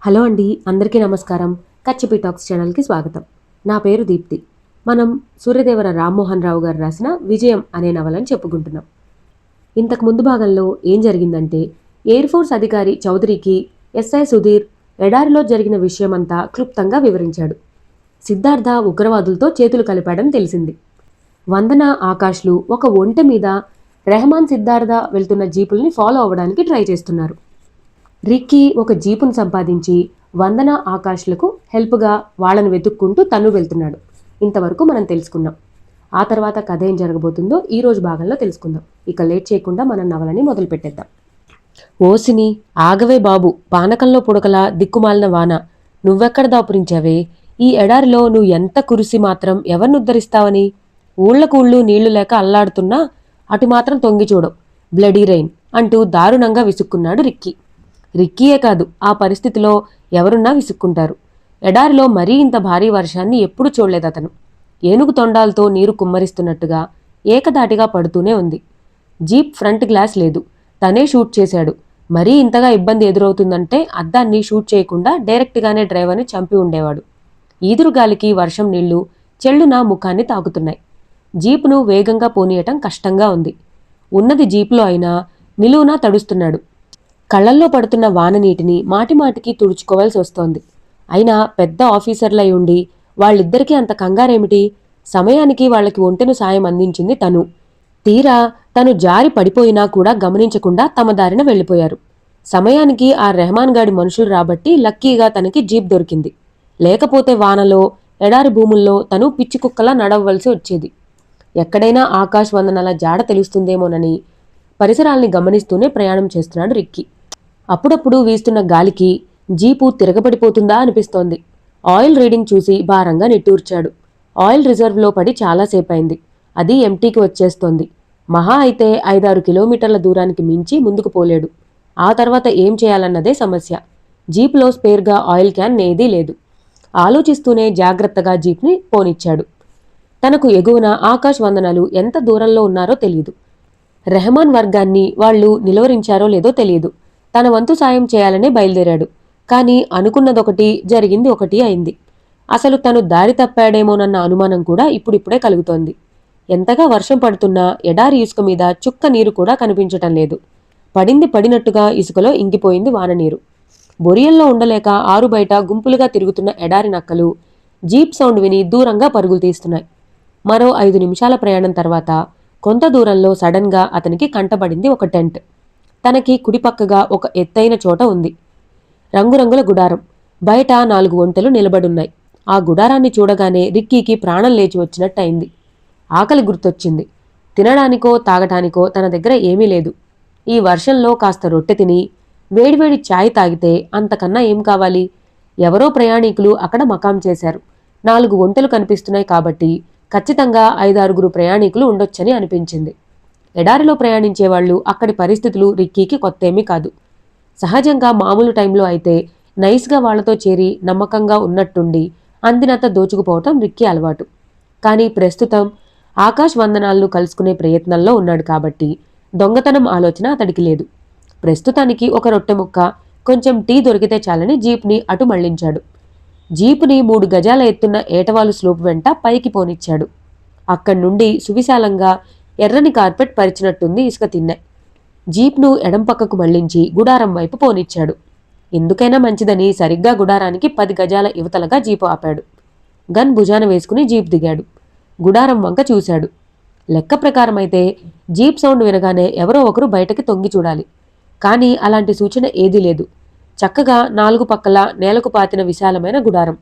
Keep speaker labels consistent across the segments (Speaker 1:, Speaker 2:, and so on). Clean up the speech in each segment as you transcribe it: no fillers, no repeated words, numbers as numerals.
Speaker 1: Hello అండి, అందరికీ నమస్కారం. కచ్చిపి టాక్స్ ఛానల్కి స్వాగతం. నా పేరు దీప్తి. మనం సూర్యదేవర రామ్మోహన్ రావు గారు రాసిన విజయం అనే నవలని చెప్పుకుంటున్నాం. ఇంతకు ముందు భాగంలో ఏం జరిగిందంటే, ఎయిర్ ఫోర్స్ అధికారి చౌదరికి ఎస్ఐ సుధీర్ ఎడారిలో జరిగిన విషయమంతా క్లుప్తంగా వివరించాడు. సిద్ధార్థ ఉగ్రవాదులతో చేతులు కలిపాడని తెలిసింది. వందన, ఆకాష్లు ఒక ఒంటె మీద రెహమాన్, సిద్ధార్థ వెళ్తున్న జీపుల్ని ఫాలో అవ్వడానికి ట్రై చేస్తున్నారు. రిక్కీ ఒక జీపును సంపాదించి వందన, ఆకాష్లకు హెల్ప్గా వాళ్ళను వెతుక్కుంటూ తను వెళ్తున్నాడు. ఇంతవరకు మనం తెలుసుకున్నాం. ఆ తర్వాత కథ ఏం జరగబోతుందో ఈ రోజు భాగంలో తెలుసుకుందాం. ఇక లేట్ చేయకుండా మనం నవలని మొదలు పెట్టేద్దాం. ఓసిని, ఆగవే బాబు, పానకంలో పుడకలా దిక్కుమాలిన వాన, నువ్వెక్కడ దాపురించావే? ఈ ఎడారిలో నువ్వు ఎంత కురిసి మాత్రం ఎవరిని ఉద్ధరిస్తావని? ఊళ్లకు ఊళ్ళు నీళ్లు లేక అల్లాడుతున్నా అటు మాత్రం తొంగి చూడవు. బ్లడీ రైన్ అంటూ దారుణంగా విసుక్కున్నాడు రిక్కీ. రిక్కీయే కాదు, ఆ పరిస్థితిలో ఎవరున్నా విసుక్కుంటారు. ఎడారిలో మరీ ఇంత భారీ వర్షాన్ని ఎప్పుడు చూడలేదతను. ఏనుగు తొండాలతో నీరు కుమ్మరిస్తున్నట్టుగా ఏకదాటిగా పడుతూనే ఉంది. జీప్ ఫ్రంట్ గ్లాస్ లేదు, తనే షూట్ చేశాడు. మరీ ఇంతగా ఇబ్బంది ఎదురవుతుందంటే అద్దాన్ని షూట్ చేయకుండా డైరెక్ట్గానే డ్రైవర్ని చంపి ఉండేవాడు. ఈదురుగాలికి వర్షం నీళ్లు చెళ్ళున ముఖాన్ని తాకుతున్నాయి. జీపును వేగంగా పోనీయటం కష్టంగా ఉంది. ఉన్నది జీపులో అయినా నిలువునా తడుస్తున్నాడు. కళ్లల్లో పడుతున్న వాననీటిని మాటిమాటికి తుడుచుకోవాల్సి వస్తోంది. అయినా పెద్ద ఆఫీసర్లై ఉండి వాళ్ళిద్దరికీ అంత కంగారేమిటి? సమయానికి వాళ్ళకి ఒంటెను సాయం అందించింది తను. తీరా తను జారి పడిపోయినా కూడా గమనించకుండా తమ దారిన వెళ్ళిపోయారు. సమయానికి ఆ రెహమాన్ గాడి మనుషులు రాబట్టి లక్కీగా తనకి జీప్ దొరికింది. లేకపోతే వానలో, ఎడారి భూముల్లో తను పిచ్చి కుక్కలా నడవవలసి వచ్చేది. ఎక్కడైనా ఆకాశ్ వందనల జాడ తెలుస్తుందేమోనని పరిసరాల్ని గమనిస్తూనే ప్రయాణం చేస్తున్నాడు రిక్కీ. అప్పుడప్పుడు వీస్తున్న గాలికి జీపు తిరగబడిపోతుందా అనిపిస్తోంది. ఆయిల్ రీడింగ్ చూసి భారంగా నిట్టూర్చాడు. ఆయిల్ రిజర్వ్లో పడి చాలాసేపైంది. అది ఎంటీకి వచ్చేస్తోంది. మహా అయితే 5-6 కిలోమీటర్ల దూరానికి మించి ముందుకు పోలేడు. ఆ తర్వాత ఏం చేయాలన్నదే సమస్య. జీప్లో స్పేర్గా ఆయిల్ క్యాన్ ఏదీ లేదు. ఆలోచిస్తూనే జాగ్రత్తగా జీప్ని పోనిచ్చాడు. తనకు ఎగువన ఆకాశ్ వందనాలు ఎంత దూరంలో ఉన్నారో తెలియదు. రెహమాన్ వర్గాన్ని వాళ్లు నిలువరించారో లేదో తెలియదు. తన వంతు సాయం చేయాలనే బయలుదేరాడు. కానీ అనుకున్నదొకటి, జరిగింది ఒకటి అయింది. అసలు తను దారి తప్పాడేమోనన్న అనుమానం కూడా ఇప్పుడిప్పుడే కలుగుతోంది. ఎంతగా వర్షం పడుతున్నా ఎడారి ఇసుక మీద చుక్క నీరు కూడా కనిపించటం లేదు. పడింది పడినట్టుగా ఇసుకలో ఇంకిపోయింది వాననీరు. బొరియల్లో ఉండలేక ఆరు బయట గుంపులుగా తిరుగుతున్న ఎడారి నక్కలు జీప్ సౌండ్ విని దూరంగా పరుగులు తీస్తున్నాయి. మరో 5 నిమిషాల ప్రయాణం తర్వాత కొంత దూరంలో సడన్గా అతనికి కంటపడింది ఒక టెంట్. తనకి కుడిపక్కగా ఒక ఎత్తైన చోట ఉంది. రంగురంగుల గుడారం. బయట 4 ఒంటెలు నిలబడున్నాయి. ఆ గుడారాన్ని చూడగానే రిక్కీకి ప్రాణం లేచి వచ్చినట్టయింది. ఆకలి గుర్తొచ్చింది. తినడానికో తాగటానికో తన దగ్గర ఏమీ లేదు. ఈ వర్షంలో కాస్త రొట్టె తిని వేడివేడి ఛాయ్ తాగితే అంతకన్నా ఏం కావాలి? ఎవరో ప్రయాణికులు అక్కడ మకాం చేశారు. 4 ఒంటెలు కనిపిస్తున్నాయి కాబట్టి ఖచ్చితంగా 5-6 ప్రయాణికులు ఉండొచ్చని అనిపించింది. ఎడారిలో ప్రయాణించేవాళ్లు అక్కడి పరిస్థితులు రిక్కీకి కొత్తేమీ కాదు. సహజంగా మామూలు టైంలో అయితే నైస్గా వాళ్లతో చేరి నమ్మకంగా ఉన్నట్టుండి అందినంత దోచుకుపోవటం రిక్కీ అలవాటు. కానీ ప్రస్తుతం ఆకాశ్ వందనాలను కలుసుకునే ప్రయత్నంలో ఉన్నాడు కాబట్టి దొంగతనం ఆలోచన అతడికి లేదు. ప్రస్తుతానికి ఒక రొట్టె ముక్క, కొంచెం టీ దొరికితే చాలని జీప్ని అటు మళ్లించాడు. జీపుని 3 గజాల ఎత్తున్న ఏటవాలు స్లోప్ వెంట పైకి పోనిచ్చాడు. అక్కడి నుండి సువిశాలంగా ఎర్రని కార్పెట్ పరిచినట్టుంది ఇసుక తిన్నె. జీప్ను ఎడంపక్కకు మళ్లించి గుడారం వైపు పోనిచ్చాడు. ఎందుకైనా మంచిదని సరిగ్గా గుడారానికి 10 గజాల యువతలగా జీపు ఆపాడు. గన్ భుజాన వేసుకుని జీప్ దిగాడు. గుడారం వంక చూశాడు. లెక్క ప్రకారమైతే జీప్ సౌండ్ వినగానే ఎవరో ఒకరు బయటకి తొంగి చూడాలి. కానీ అలాంటి సూచన ఏదీ లేదు. చక్కగా 4 పక్కల నేలకు పాతిన విశాలమైన గుడారం.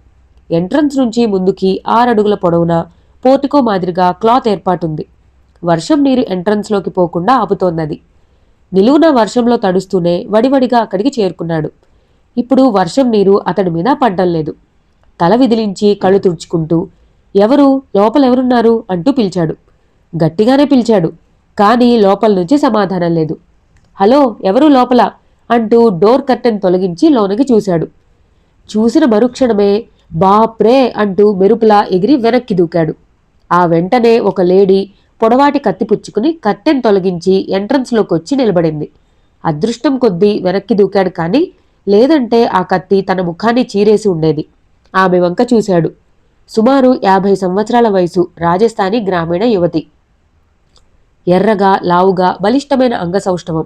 Speaker 1: ఎంట్రన్స్ నుంచి ముందుకి 6 అడుగుల పొడవున పోర్టికో మాదిరిగా క్లాత్ ఏర్పాటుంది. వర్షం నీరు ఎంట్రన్స్లోకి పోకుండా ఆపుతోందది. నిలువున వర్షంలో తడుస్తూనే వడివడిగా అక్కడికి చేరుకున్నాడు. ఇప్పుడు వర్షం నీరు అతడి మీద పడ్డం లేదు. తల విదిలించి కళ్ళు తుడుచుకుంటూ ఎవరు, లోపలెవరున్నారు అంటూ పిలిచాడు. గట్టిగానే పిలిచాడు. కానీ లోపల నుంచి సమాధానం లేదు. హలో, ఎవరు లోపల అంటూ డోర్ కర్టెన్ తొలగించి లోనికి చూశాడు. చూసిన మరుక్షణమే బాప్రే అంటూ మెరుపులా ఎగిరి వెనక్కి దూకాడు. ఆ వెంటనే ఒక లేడీ పొడవాటి కత్తి పుచ్చుకుని కర్టెన్ తొలగించి ఎంట్రన్స్లోకి వచ్చి నిలబడింది. అదృష్టం కొద్దీ వెనక్కి దూకాడు. కానీ లేదంటే ఆ కత్తి తన ముఖాన్ని చీరేసి ఉండేది. ఆమె వంక చూశాడు. సుమారు 50 సంవత్సరాల వయసు, రాజస్థానీ గ్రామీణ యువతి. ఎర్రగా, లావుగా, బలిష్టమైన అంగసౌష్ఠవం.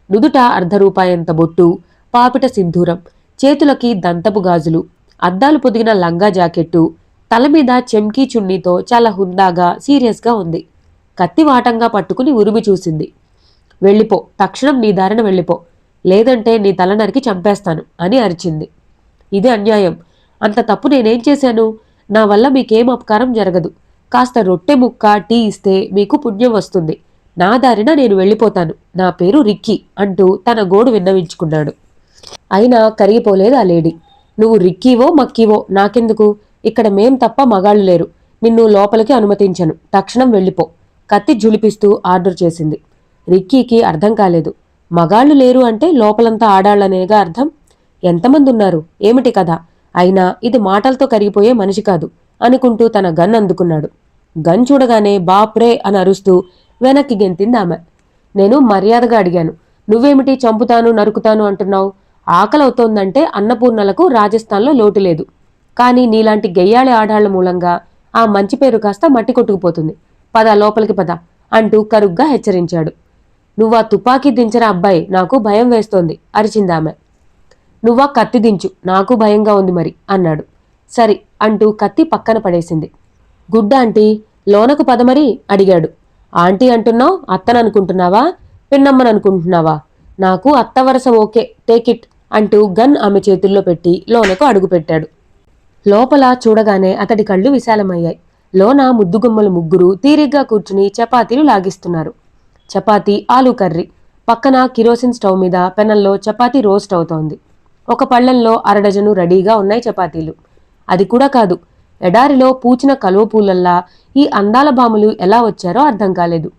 Speaker 1: నుదుట అర్ధరూపాయంత బొట్టు, పాపిట సింధూరం, చేతులకి దంతపు గాజులు, అద్దాలు పొదిగిన లంగా జాకెట్టు, తలమీద చెంకీ చున్నీతో చాలా హుందాగా, సీరియస్గా ఉంది. కత్తి వాటంగా పట్టుకుని ఉరిమి చూసింది. వెళ్ళిపో, తక్షణం నీ దారిన వెళ్ళిపో, లేదంటే నీ తల నరికి చంపేస్తాను అని అరిచింది. ఇది అన్యాయం. అంత తప్పు నేనేం చేశాను? నా వల్ల మీకేం అపకారం జరగదు. కాస్త రొట్టె ముక్క, టీ ఇస్తే మీకు పుణ్యం వస్తుంది. నా దారిన నేను వెళ్ళిపోతాను. నా పేరు రిక్కీ అంటూ తన గోడు విన్నవించుకున్నాడు. అయినా కరిగిపోలేదు ఆ లేడీ. నువ్వు రిక్కీవో మక్కీవో నాకెందుకు? ఇక్కడ మేం తప్ప మగాళ్ళు లేరు. నిన్ను లోపలికి అనుమతించను. తక్షణం వెళ్ళిపో, కత్తి జులిపిస్తూ ఆర్డర్ చేసింది. రిక్కీకి అర్థం కాలేదు. మగాళ్ళు లేరు అంటే లోపలంతా ఆడాళ్లనేగా అర్థం. ఎంతమంది ఉన్నారు? ఏమిటి కథ? అయినా ఇది మాటలతో కరిగిపోయే మనిషి కాదు అనుకుంటూ తన గన్ అందుకున్నాడు. గన్ చూడగానే బాప్రే అని అరుస్తూ వెనక్కి గెంతింది ఆమె. నేను మర్యాదగా అడిగాను. నువ్వేమిటి చంపుతాను నరుకుతాను అంటున్నావు? ఆకలవుతోందంటే అన్నపూర్ణలకు రాజస్థాన్లో లోటు లేదు. కానీ నీలాంటి గెయ్యాళి ఆడాళ్ల మూలంగా ఆ మంచి పేరు కాస్త మట్టి కొట్టుకుపోతుంది. పద, లోపలికి పద అంటూ కరుగ్గా హెచ్చరించాడు. నువ్వా తుపాకీ దించరా అబ్బాయి, నాకు భయం వేస్తోంది అరిచిందామె. నువ్వా కత్తి దించు, నాకు భయంగా ఉంది మరి అన్నాడు. సరి అంటూ కత్తి పక్కన పడేసింది. గుడ్డ ఆంటీ, లోనకు పదమరి అడిగాడు. ఆంటీ అంటున్నావు, అత్తననుకుంటున్నావా, పిన్నమ్మననుకుంటున్నావా? నాకు అత్త వరస ఓకే, టేకిట్ అంటూ గన్ ఆమె చేతుల్లో పెట్టి లోనకు అడుగుపెట్టాడు. లోపల చూడగానే అతడి కళ్ళు విశాలమయ్యాయి. లోన ముద్దుగుమ్మలు ముగ్గురు తీరిగ్గా కూర్చుని చపాతీలు లాగిస్తున్నారు. చపాతీ, ఆలూ కర్రీ. పక్కన కిరోసిన్ స్టవ్ మీద పెనంలో చపాతీ రోస్ట్ అవుతోంది. ఒక పళ్లెంలో అరడజను రెడీగా ఉన్నాయి చపాతీలు. అది కూడా కాదు, ఎడారిలో పూచిన కలువ పూలల్లా ఈ అందాల భాములు ఎలా వచ్చారో అర్థం కాలేదు.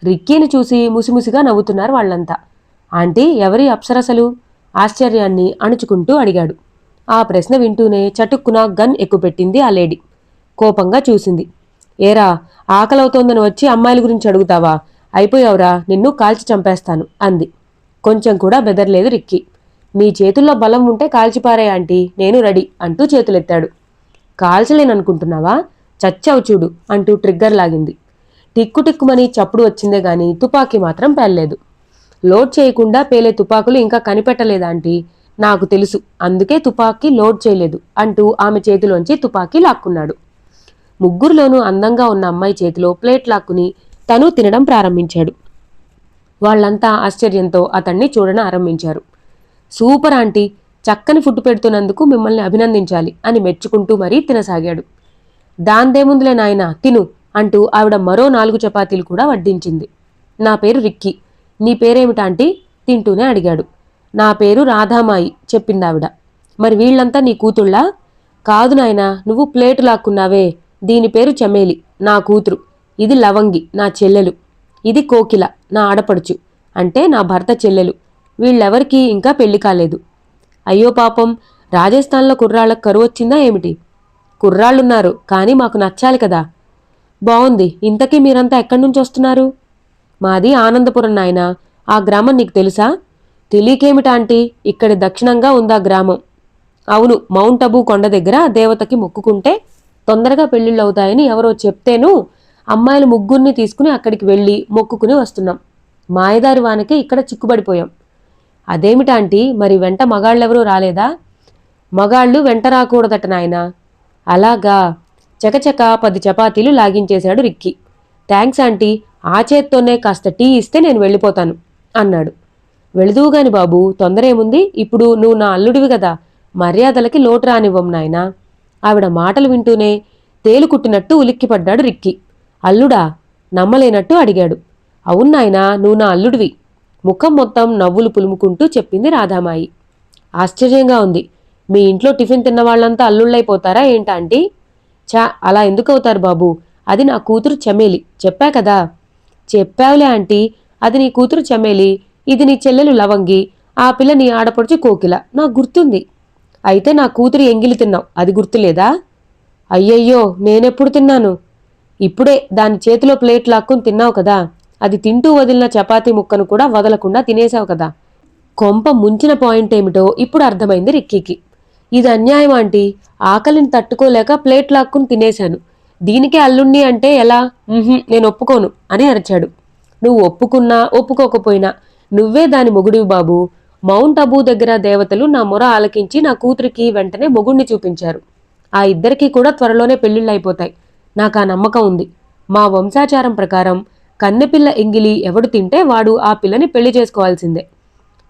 Speaker 1: రిక్కీని చూసి ముసిముసిగా నవ్వుతున్నారు వాళ్లంతా. ఆంటీ, ఎవరి అప్సరసలు? ఆశ్చర్యాన్ని అణుచుకుంటూ అడిగాడు. ఆ ప్రశ్న వింటూనే చటుక్కున గన్ ఎక్కుపెట్టింది ఆ లేడీ. కోపంగా చూసింది. ఏరా, ఆకలవుతోందని వచ్చి అమ్మాయిల గురించి అడుగుతావా? అయిపోయావురా, నిన్ను కాల్చి చంపేస్తాను అంది. కొంచెం కూడా బెదర్లేదు రిక్కీ. మీ చేతుల్లో బలం ఉంటే కాల్చిపారే ఆంటీ, నేను రెడీ అంటూ చేతులెత్తాడు. కాల్చలేననుకుంటున్నావా? చచ్చావు చూడు అంటూ ట్రిగ్గర్ లాగింది. టిక్కుటిక్కుమని చప్పుడు వచ్చిందే గాని తుపాకీ మాత్రం పేల్లేదు. లోడ్ చేయకుండా పేలే తుపాకులు ఇంకా కనిపెట్టలేదాంటీ? నాకు తెలుసు, అందుకే తుపాకీ లోడ్ చేయలేదు అంటూ ఆమె చేతిలోంచి తుపాకీ లాక్కున్నాడు. ముగ్గురులోనూ అందంగా ఉన్న అమ్మాయి చేతిలో ప్లేట్ లాక్కుని తను తినడం ప్రారంభించాడు. వాళ్లంతా ఆశ్చర్యంతో అతన్ని చూడడం ఆరంభించారు. సూపర్ ఆంటీ, చక్కని ఫుడ్ పెడుతున్నందుకు మిమ్మల్ని అభినందించాలి అని మెచ్చుకుంటూ మరీ తినసాగాడు. దాందేముందులే నాయనా, తిను అంటూ ఆవిడ మరో 4 చపాతీలు కూడా వడ్డించింది. నా పేరు రిక్కీ. నీ పేరేమిటాంటీ? తింటూనే అడిగాడు. నా పేరు రాధామాయి చెప్పిందావిడ. మరి వీళ్లంతా నీ కూతుళ్ళా? కాదు నాయనా, నువ్వు ప్లేటు లాక్కున్నావే, దీని పేరు చమేలి, నా కూతురు. ఇది లవంగి, నా చెల్లెలు. ఇది కోకిల, నా ఆడపడుచు, అంటే నా భర్త చెల్లెలు. వీళ్ళెవరికీ ఇంకా పెళ్లి కాలేదు. అయ్యో పాపం, రాజస్థాన్లో కుర్రాళ్ళకు కరువొచ్చిందా ఏమిటి? కుర్రాళ్ళున్నారు, కానీ మాకు నచ్చాలి కదా. బావుంది. ఇంతకీ మీరంతా ఎక్కడి నుంచి వస్తున్నారు? మాది ఆనందపురం నాయనా. ఆ గ్రామం నీకు తెలుసా? తెలియకేమిటాంటీ, ఇక్కడి దక్షిణంగా ఉందా గ్రామం. అవును, మౌంట్ అబూ కొండ దగ్గర దేవతకి మొక్కుకుంటే తొందరగా పెళ్లిళ్ళవుతాయని ఎవరో చెప్తేను అమ్మాయిలు ముగ్గురిని తీసుకుని అక్కడికి వెళ్ళి మొక్కుకుని వస్తున్నాం. మాయదారి వానకే ఇక్కడ చిక్కుబడిపోయాం. అదేమిటాంటీ, మరి వెంట మగాళ్ళెవరూ రాలేదా? మగాళ్ళు వెంట రాకూడదట నాయనా. అలాగా. చకచక 10 చపాతీలు లాగించేశాడు రిక్కీ. థ్యాంక్స్ ఆంటీ, ఆ చేత్తోనే కాస్త టీ ఇస్తే నేను వెళ్ళిపోతాను అన్నాడు. వెళుదువుగాని బాబూ, తొందరేముంది? ఇప్పుడు నువ్వు నా అల్లుడివి కదా, మర్యాదలకి లోటు రానివ్వం నాయనా. ఆవిడ మాటలు వింటూనే తేలుకుట్టినట్టు ఉలిక్కిపడ్డాడు రిక్కీ. అల్లుడా? నమ్మలేనట్టు అడిగాడు. అవునాయనా, నువ్వు నా అల్లుడివి, ముఖం మొత్తం నవ్వులు పులుముకుంటూ చెప్పింది రాధామాయి. ఆశ్చర్యంగా ఉంది. మీ ఇంట్లో టిఫిన్ తిన్న వాళ్ళంతా అల్లుళ్ళైపోతారా ఏంటాంటీ? చా, అలా ఎందుకవుతారు బాబూ? అది నా కూతురు చమేలి, చెప్పా కదా. చెప్పావులే ఆంటీ, అది నీ కూతురు చమేలి, ఇది నీ చెల్లెలు లవంగి, ఆ పిల్ల నీ ఆడపడుచు కోకిల, నాకు గుర్తుంది. అయితే నా కూతురు ఎంగిలి తిన్నావు, అది గుర్తులేదా? అయ్యయ్యో, నేనెప్పుడు తిన్నాను? ఇప్పుడే దాని చేతిలో ప్లేట్ లాక్కుని తిన్నావు కదా. అది తింటూ వదిలిన చపాతీ ముక్కను కూడా వదలకుండా తినేశావు కదా. కొంప ముంచిన పాయింట్ ఏమిటో ఇప్పుడు అర్థమైంది రిక్కీకి. ఇది అన్యాయం ఆంటీ, ఆకలిని తట్టుకోలేక ప్లేట్ లాక్కుని తినేశాను. దీనికే అల్లుణ్ణి అంటే ఎలా? నేను ఒప్పుకోను అని అరిచాడు. నువ్వు ఒప్పుకున్నా ఒప్పుకోకపోయినా నువ్వే దాని మొగుడివి బాబు. మౌంట్ అబూ దగ్గర దేవతలు నా మొర ఆలకించి నా కూతురికి వెంటనే మొగుణ్ణి చూపించారు. ఆ ఇద్దరికీ కూడా త్వరలోనే పెళ్లిళ్ళైపోతాయి. నాకు ఆ నమ్మకం ఉంది. మా వంశాచారం ప్రకారం కన్నెపిల్ల ఎంగిలి ఎవడు తింటే వాడు ఆ పిల్లని పెళ్లి చేసుకోవాల్సిందే.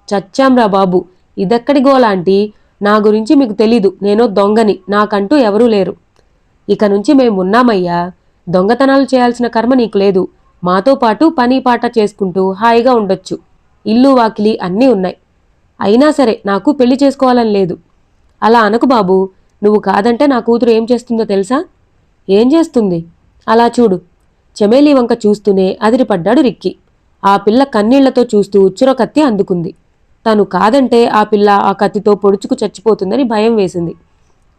Speaker 1: చచ్చాంరా బాబు, ఇదెక్కడి గోలాంటి? నా గురించి మీకు తెలీదు, నేనో దొంగని, నాకంటూ ఎవరూ లేరు. ఇక నుంచి మేమున్నామయ్యా. దొంగతనాలు చేయాల్సిన కర్మ నీకు లేదు. మాతో పాటు పని పాట చేసుకుంటూ హాయిగా ఉండొచ్చు. ఇల్లు వాకిలి అన్నీ ఉన్నాయి. అయినా సరే నాకు పెళ్లి చేసుకోవాలని లేదు. అలా అనకు బాబు. నువ్వు కాదంటే నా కూతురు ఏం చేస్తుందో తెలుసా? ఏం చేస్తుంది? అలా చూడు. చమేలీ వంక చూస్తూనే అదిరిపడ్డాడు రిక్కీ. ఆ పిల్ల కన్నీళ్లతో చూస్తూ చురకత్తి అందుకుంది. తను కాదంటే ఆ పిల్ల ఆ కత్తితో పొడుచుకు చచ్చిపోతుందని భయం వేసింది.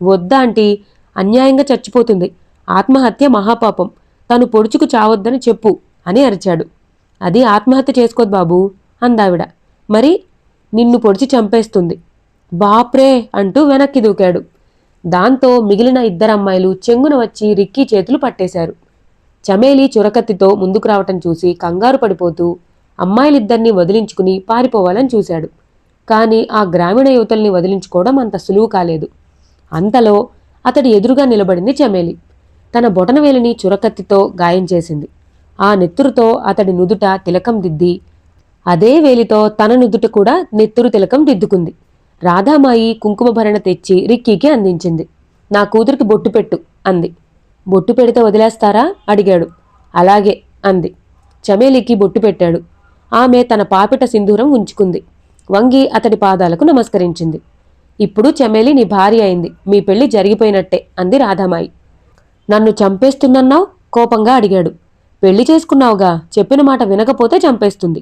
Speaker 1: వద్దా ఆంటీ, అన్యాయంగా చచ్చిపోతుంది. ఆత్మహత్య మహాపాపం. తను పొడుచుకు చావొద్దని చెప్పు అని అరిచాడు. అది ఆత్మహత్య చేసుకోదు బాబూ అందావిడ. మరి? నిన్ను పొడిచి చంపేస్తుంది. బాప్రే అంటూ వెనక్కి దూకాడు. దాంతో మిగిలిన ఇద్దరమ్మాయిలు చెంగున వచ్చి రిక్కీ చేతులు పట్టేశారు. చమేలి చురకత్తితో ముందుకు రావటం చూసి కంగారు పడిపోతూ అమ్మాయిలిద్దరినీ వదిలించుకుని పారిపోవాలని చూశాడు. కాని ఆ గ్రామీణ యువతల్ని వదిలించుకోవడం అంత సులువు కాలేదు. అంతలో అతడి ఎదురుగా నిలబడింది చమేలి. తన బొటనవేలిని చురకత్తితో గాయం చేసింది. ఆ నెత్తురుతో అతడి నుదుట తిలకం దిద్ది అదే వేలితో తన నుదుట కూడా నెత్తురు తిలకం దిద్దుకుంది. రాధామాయి కుంకుమ భరణ తెచ్చి రిక్కీకి అందించింది. నా కూతురికి బొట్టు పెట్టు అంది. బొట్టు పెడితే వదిలేస్తారా అడిగాడు. అలాగే అంది. చమేలికి బొట్టు పెట్టాడు. ఆమె తన పాపిట సింధూరం ఉంచుకుంది. వంగి అతడి పాదాలకు నమస్కరించింది. ఇప్పుడు చమేలి నీ భార్య అయింది. మీ పెళ్లి జరిగిపోయినట్టే అంది రాధామాయి. నన్ను చంపేస్తున్నన్నావు కోపంగా అడిగాడు. పెళ్లి చేసుకున్నావుగా, చెప్పిన మాట వినకపోతే చంపేస్తుంది.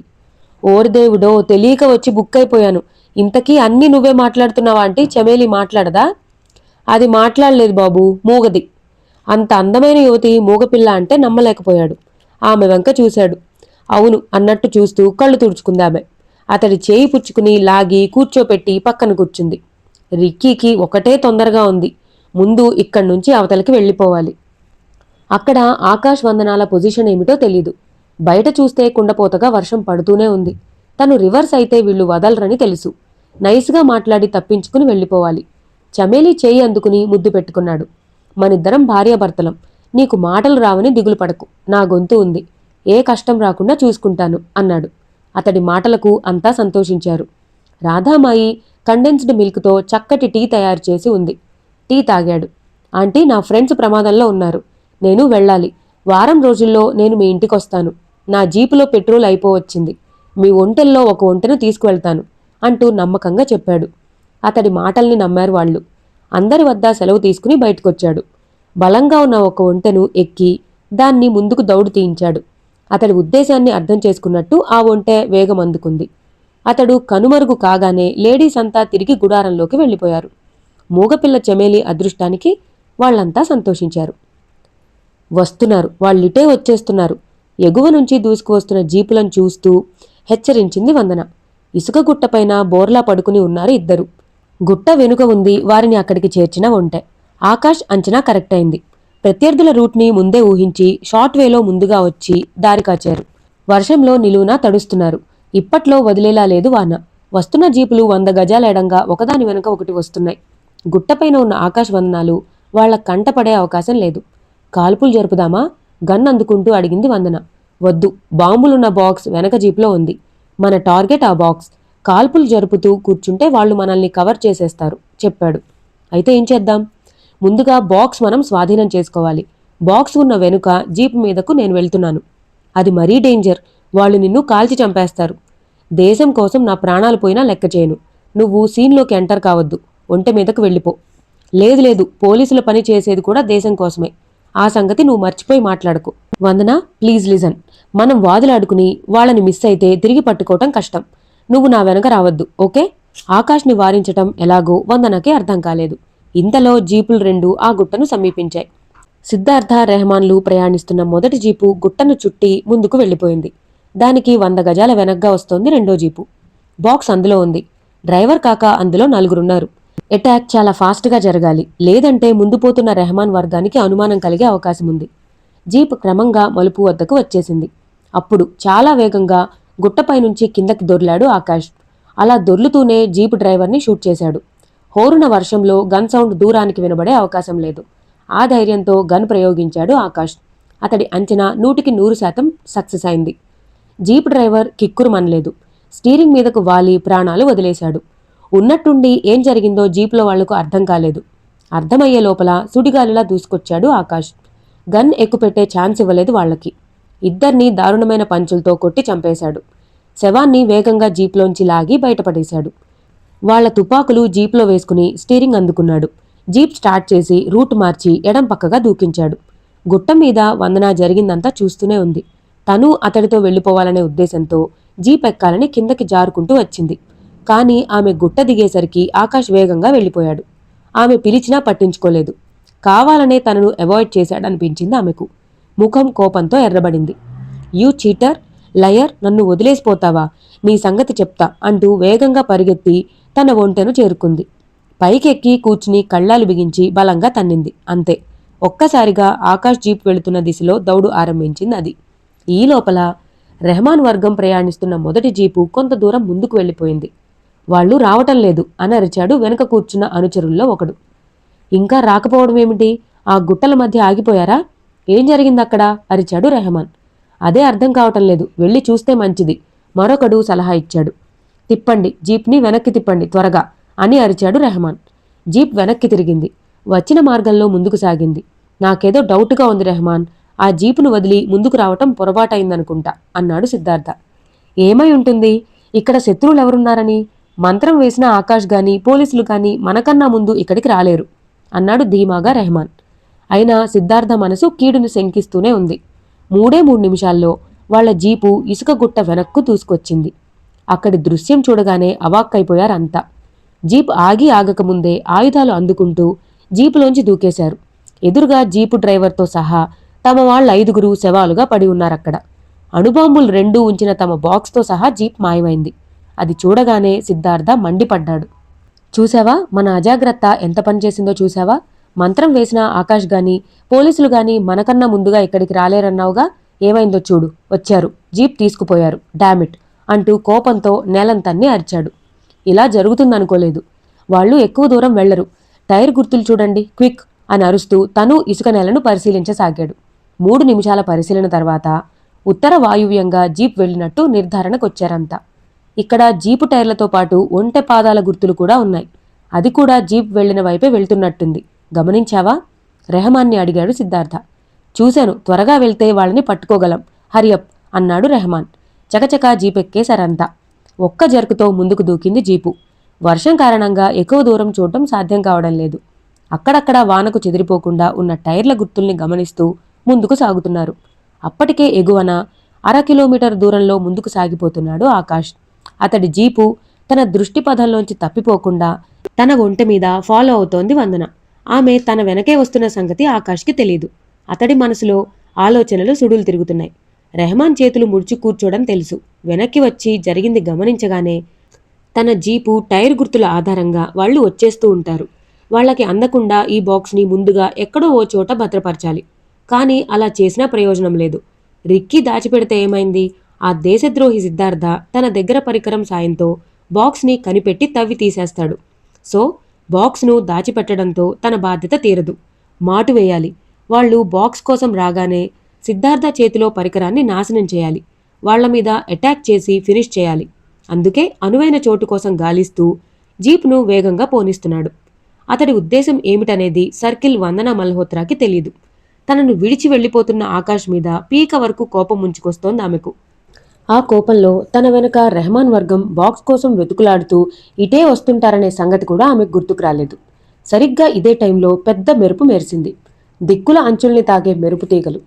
Speaker 1: ఓర్దేవుడో, తెలియక వచ్చి బుక్కైపోయాను. ఇంతకీ అన్నీ నువ్వే మాట్లాడుతున్నావా అంటే చమేలి మాట్లాడదా? అది మాట్లాడలేదు బాబూ, మూగది. అంత అందమైన యువతి మూగపిల్ల అంటే నమ్మలేకపోయాడు. ఆమె వెంక చూశాడు. అవును అన్నట్టు చూస్తూ కళ్ళు తుడుచుకుందామె. అతడి చేయి పుచ్చుకుని లాగి కూర్చోపెట్టి పక్కన కూర్చుంది. రిక్కీకి ఒకటే తొందరగా ఉంది. ముందు ఇక్కడి నుంచి అవతలకి వెళ్ళిపోవాలి. అక్కడ ఆకాశ్ వందనాల పొజిషన్ ఏమిటో తెలీదు. బయట చూస్తే కుండపోతగా వర్షం పడుతూనే ఉంది. తను రివర్స్ అయితే వీళ్ళు వదలరని తెలుసు. నైస్గా మాట్లాడి తప్పించుకుని వెళ్ళిపోవాలి. చమేలి చేయి అందుకుని ముద్దు పెట్టుకున్నాడు. మనిద్దరం భార్యాభర్తలం. నీకు మాటలు రావని దిగులు పడకు. నా గొంతు ఉంది. ఏ కష్టం రాకుండా చూసుకుంటాను అన్నాడు. అతడి మాటలకు అంతా సంతోషించారు. రాధామాయి కండెన్స్డ్ మిల్క్తో చక్కటి టీ తయారు చేసి ఉంది. టీ తాగాడు. ఆంటీ, నా ఫ్రెండ్స్ ప్రమాదంలో ఉన్నారు. నేను వెళ్ళాలి. వారం రోజుల్లో నేను మీ ఇంటికొస్తాను. నా జీపులో పెట్రోల్ అయిపోవచ్చింది. మీ ఒంటెల్లో ఒక ఒంటెను తీసుకువెళ్తాను అంటూ నమ్మకంగా చెప్పాడు. అతడి మాటల్ని నమ్మారు వాళ్ళు. అందరి వద్ద సెలవు తీసుకుని బయటకొచ్చాడు. బలంగా ఉన్న ఒక ఒంటెను ఎక్కి దాన్ని ముందుకు దౌడు తీయించాడు. అతడి ఉద్దేశాన్ని అర్థం చేసుకున్నట్టు ఆ ఒంటె వేగం అందుకుంది. అతడు కనుమరుగు కాగానే లేడీస్ అంతా తిరిగి గుడారంలోకి వెళ్ళిపోయారు. మూగపిల్ల చమేలి అదృష్టానికి వాళ్లంతా సంతోషించారు. వస్తున్నారు, వాళ్ళిటే వచ్చేస్తున్నారు. ఎగువ నుంచి దూసుకువస్తున్న జీపులను చూస్తూ హెచ్చరించింది వందన. ఇసుక గుట్టపైన బోర్లా పడుకుని ఉన్నారు ఇద్దరు. గుట్ట వెనుక ఉంది వారిని అక్కడికి చేర్చిన ఒంటె. ఆకాష్ అంచనా కరెక్ట్ అయింది. ప్రత్యర్థుల రూట్ని ముందే ఊహించి షార్ట్ వేలో ముందుగా వచ్చి దారి కాచారు. వర్షంలో నిలువునా తడుస్తున్నారు. ఇప్పట్లో వదిలేలా లేదు వాన. వస్తున్న జీపులు 100 గజాల ఎడంగా ఒకదాని వెనుక ఒకటి వస్తున్నాయి. గుట్టపైన ఉన్న ఆకాశ్ వందనాలు వాళ్ల కంటపడే అవకాశం లేదు. కాల్పులు జరుపుదామా? గన్ అందుకుంటూ అడిగింది వందన. వద్దు, బాంబులున్న బాక్స్ వెనక జీపులో ఉంది. మన టార్గెట్ ఆ బాక్స్. కాల్పులు జరుపుతూ కూర్చుంటే వాళ్ళు మనల్ని కవర్ చేసేస్తారు చెప్పాడు. అయితే ఏం చేద్దాం? ముందుగా బాక్స్ మనం స్వాధీనం చేసుకోవాలి. బాక్స్ ఉన్న వెనుక జీప్ మీదకు నేను వెళ్తున్నాను. అది మరీ డేంజర్. వాళ్ళు నిన్ను కాల్చి చంపేస్తారు. దేశం కోసం నా ప్రాణాలు పోయినా లెక్క చేయను. నువ్వు సీన్లోకి ఎంటర్ కావద్దు. ఒంటె మీదకు వెళ్ళిపో. లేదు లేదు, పోలీసుల పని చేసేది కూడా దేశం కోసమే. ఆ సంగతి నువ్వు మర్చిపోయి మాట్లాడకు. వందన, ప్లీజ్ లిజన్. మనం వాదులాడుకుని వాళ్ళని మిస్ అయితే తిరిగి పట్టుకోవటం కష్టం. నువ్వు నా వెనక రావద్దు, ఓకే? ఆకాష్ని వారించటం ఎలాగో వందనకే అర్థం కాలేదు. ఇంతలో జీపులు 2 ఆ గుట్టను సమీపించాయి. సిద్ధార్థ, రెహమాన్లు ప్రయాణిస్తున్న మొదటి జీపు గుట్టను చుట్టి ముందుకు వెళ్ళిపోయింది. దానికి 100 గజాల వెనగ్గా వస్తోంది రెండో జీపు. బాక్స్ అందులో ఉంది. డ్రైవర్ కాక అందులో నలుగురున్నారు. అటాక్ చాలా ఫాస్ట్గా జరగాలి, లేదంటే ముందు పోతున్న రెహమాన్ వర్గానికి అనుమానం కలిగే అవకాశం ఉంది. జీప్ క్రమంగా మలుపు వద్దకు వచ్చేసింది. అప్పుడు చాలా వేగంగా గుట్టపై నుంచి కిందకి దొర్లాడు ఆకాష్. అలా దొర్లుతూనే జీప్ డ్రైవర్ని షూట్ చేశాడు. హోరున వర్షంలో గన్ సౌండ్ దూరానికి వినబడే అవకాశం లేదు. ఆ ధైర్యంతో గన్ ప్రయోగించాడు ఆకాష్. అతడి అంచనా 100% సక్సెస్ అయింది. Jeep driver కిక్కురుమనలేదు. స్టీరింగ్ మీదకు వాలి ప్రాణాలు వదిలేశాడు. ఉన్నట్టుండి ఏం జరిగిందో జీప్లో వాళ్లకు అర్థం కాలేదు. అర్థమయ్యే లోపల సుడిగాలిలా దూసుకొచ్చాడు ఆకాష్. గన్ ఎక్కుపెట్టే ఛాన్స్ ఇవ్వలేదు వాళ్లకి. ఇద్దర్నీ దారుణమైన పంచులతో కొట్టి చంపేశాడు. శవాన్ని వేగంగా జీప్లోంచి లాగి బయటపడేశాడు. వాళ్ల తుపాకులు జీప్లో వేసుకుని స్టీరింగ్ అందుకున్నాడు. జీప్ స్టార్ట్ చేసి రూట్ మార్చి ఎడం పక్కగా దూకించాడు. గుట్ట మీద వందన జరిగిందంతా చూస్తూనే ఉంది. తను అతడితో వెళ్లిపోవాలనే ఉద్దేశంతో జీప్ ఎక్కాలని కిందకి జారుకుంటూ వచ్చింది. కానీ ఆమె గుట్ట దిగేసరికి ఆకాష్ వేగంగా వెళ్లిపోయాడు. ఆమె పిలిచినా పట్టించుకోలేదు. కావాలనే తనను అవాయిడ్ చేశాడనిపించింది ఆమెకు. ముఖం కోపంతో ఎర్రబడింది. యూ చీటర్, లయర్, నన్ను వదిలేసిపోతావా? నీ సంగతి చెప్తా అంటూ వేగంగా పరిగెత్తి తన ఒంటెను చేరుకుంది. పైకెక్కి కూర్చుని కళ్ళాలు బిగించి బలంగా తన్నింది. అంతే, ఒక్కసారిగా ఆకాష్ జీప్ వెళుతున్న దిశలో దౌడు ఆరంభించింది అది. ఈ లోపల రెహమాన్ వర్గం ప్రయాణిస్తున్న మొదటి జీపు కొంత దూరం ముందుకు వెళ్లిపోయింది. వాళ్లు రావటం లేదు అని అరిచాడు వెనుక కూర్చున్న అనుచరుల్లో ఒకడు. ఇంకా రాకపోవడమేమిటి? ఆ గుట్టల మధ్య ఆగిపోయారా? ఏం జరిగిందక్కడ? అరిచాడు రెహమాన్. అదే అర్థం కావటం లేదు, వెళ్ళి చూస్తే మంచిది, మరొకడు సలహా ఇచ్చాడు. తిప్పండి, జీప్ని వెనక్కి తిప్పండి త్వరగా అని అరిచాడు రెహమాన్. జీప్ వెనక్కి తిరిగింది. వచ్చిన మార్గంలో ముందుకు సాగింది. నాకేదో డౌట్గా ఉంది రెహమాన్, ఆ జీపును వదిలి ముందుకు రావటం పొరపాటైందనుకుంటా అన్నాడు సిద్ధార్థ. ఏమై ఉంటుంది? ఇక్కడ శత్రువులెవరున్నారని? మంత్రం వేసిన ఆకాష్ గాని పోలీసులు గాని మనకన్నా ముందు ఇక్కడికి రాలేరు అన్నాడు ధీమాగా రెహమాన్. అయినా సిద్ధార్థ మనసు కీడును శంకిస్తూనే ఉంది. 3 నిమిషాల్లో వాళ్ల జీపు ఇసుక గుట్ట వెనక్కు దూసుకొచ్చింది. అక్కడి దృశ్యం చూడగానే అవాక్కైపోయారంతా. జీప్ ఆగి ఆగకముందే ఆయుధాలు అందుకుంటూ జీపులోంచి దూకేశారు. ఎదురుగా జీపు డ్రైవర్తో సహా తమ వాళ్ళ 5గురు శవాలుగా పడి ఉన్నారక్కడ. అణుబాంబులు 2 ఉంచిన తమ బాక్స్తో సహా జీప్ మాయమైంది. అది చూడగానే సిద్ధార్థ మండిపడ్డాడు. చూశావా, మన అజాగ్రత్త ఎంత పనిచేసిందో చూశావా? మంత్రం వేసిన ఆకాష్ గాని పోలీసులు గాని మనకన్నా ముందుగా ఇక్కడికి రాలేరన్నావుగా, ఏమైందో చూడు, వచ్చారు, జీప్ తీసుకుపోయారు, డామిట్ అంటూ కోపంతో నేలంతన్ని అరిచాడు. ఇలా జరుగుతుందనుకోలేదు. వాళ్ళు ఎక్కువ దూరం వెళ్లరు, టైర్ గుర్తులు చూడండి, క్విక్ అని అరుస్తూ తను ఇసుక నేలను పరిశీలించసాగాడు. 3 నిమిషాల పరిశీలన తర్వాత ఉత్తర వాయువ్యంగా జీప్ వెళ్లినట్టు నిర్ధారణకొచ్చారంతా. ఇక్కడ జీపు టైర్లతో పాటు ఒంటె పాదాల గుర్తులు కూడా ఉన్నాయి. అది కూడా జీప్ వెళ్లిన వైపే వెళ్తున్నట్టుంది, గమనించావా? రెహమాన్ని అడిగాడు సిద్ధార్థ. చూశాను, త్వరగా వెళ్తే వాళ్ళని పట్టుకోగలం, హరియప్ అన్నాడు రెహమాన్. చకచకా జీపెక్కేశారంతా. ఒక్క జర్కుతో ముందుకు దూకింది జీపు. వర్షం కారణంగా ఎక్కువ దూరం చూడటం సాధ్యం కావడం లేదు. అక్కడక్కడా వానకు చెదిరిపోకుండా ఉన్న టైర్ల గుర్తుల్ని గమనిస్తూ ముందుకు సాగుతున్నారు. అప్పటికే ఎగువన 1/2 కిలోమీటర్ దూరంలో ముందుకు సాగిపోతున్నాడు ఆకాష్. అతడి జీపు తన దృష్టి పథంలోంచి తప్పిపోకుండా తన ఒంటె మీద ఫాలో అవుతోంది వందన. ఆమె తన వెనకే వస్తున్న సంగతి ఆకాష్కి తెలీదు. అతడి మనసులో ఆలోచనలు సుడులు తిరుగుతున్నాయి. రెహమాన్ చేతులు ముడుచు కూర్చోవడం తెలుసు. వెనక్కి వచ్చి జరిగింది గమనించగానే తన జీపు టైర్ గుర్తుల ఆధారంగా వాళ్లు వచ్చేస్తూ ఉంటారు. వాళ్లకి అందకుండా ఈ బాక్స్ని ముందుగా ఎక్కడో ఓ చోట భద్రపరచాలి. కానీ అలా చేసినా ప్రయోజనం లేదు. రిక్కీ దాచిపెడితే ఏమైంది? ఆ దేశద్రోహి సిద్ధార్థ తన దగ్గర పరికరం సాయంతో బాక్స్ని కనిపెట్టి తవ్వి తీసేస్తాడు. సో బాక్స్ను దాచిపెట్టడంతో తన బాధ్యత తీరదు. మాటు వేయాలి. వాళ్ళు బాక్స్ కోసం రాగానే సిద్ధార్థ చేతిలో పరికరాన్ని నాశనం చేయాలి. వాళ్ల మీద అటాక్ చేసి ఫినిష్ చేయాలి. అందుకే అనువైన చోటు కోసం గాలిస్తూ జీప్ను వేగంగా పోనిస్తున్నాడు. అతడి ఉద్దేశం ఏమిటనేది సర్కిల్ వందన మల్హోత్రాకి తెలీదు. తనను విడిచి వెళ్లిపోతున్న ఆకాష్ మీద పీక వరకు కోపం ముంచుకొస్తోంది ఆమెకు. ఆ కోపంలో తన వెనుక రెహమాన్ వర్గం బాక్స్ కోసం వెతుకులాడుతూ ఇటే వస్తుంటారనే సంగతి కూడా ఆమెకు గుర్తుకు రాలేదు. సరిగ్గా ఇదే టైంలో పెద్ద మెరుపు మెరిసింది. దిక్కుల అంచుల్ని తాగే మెరుపు తీగలు,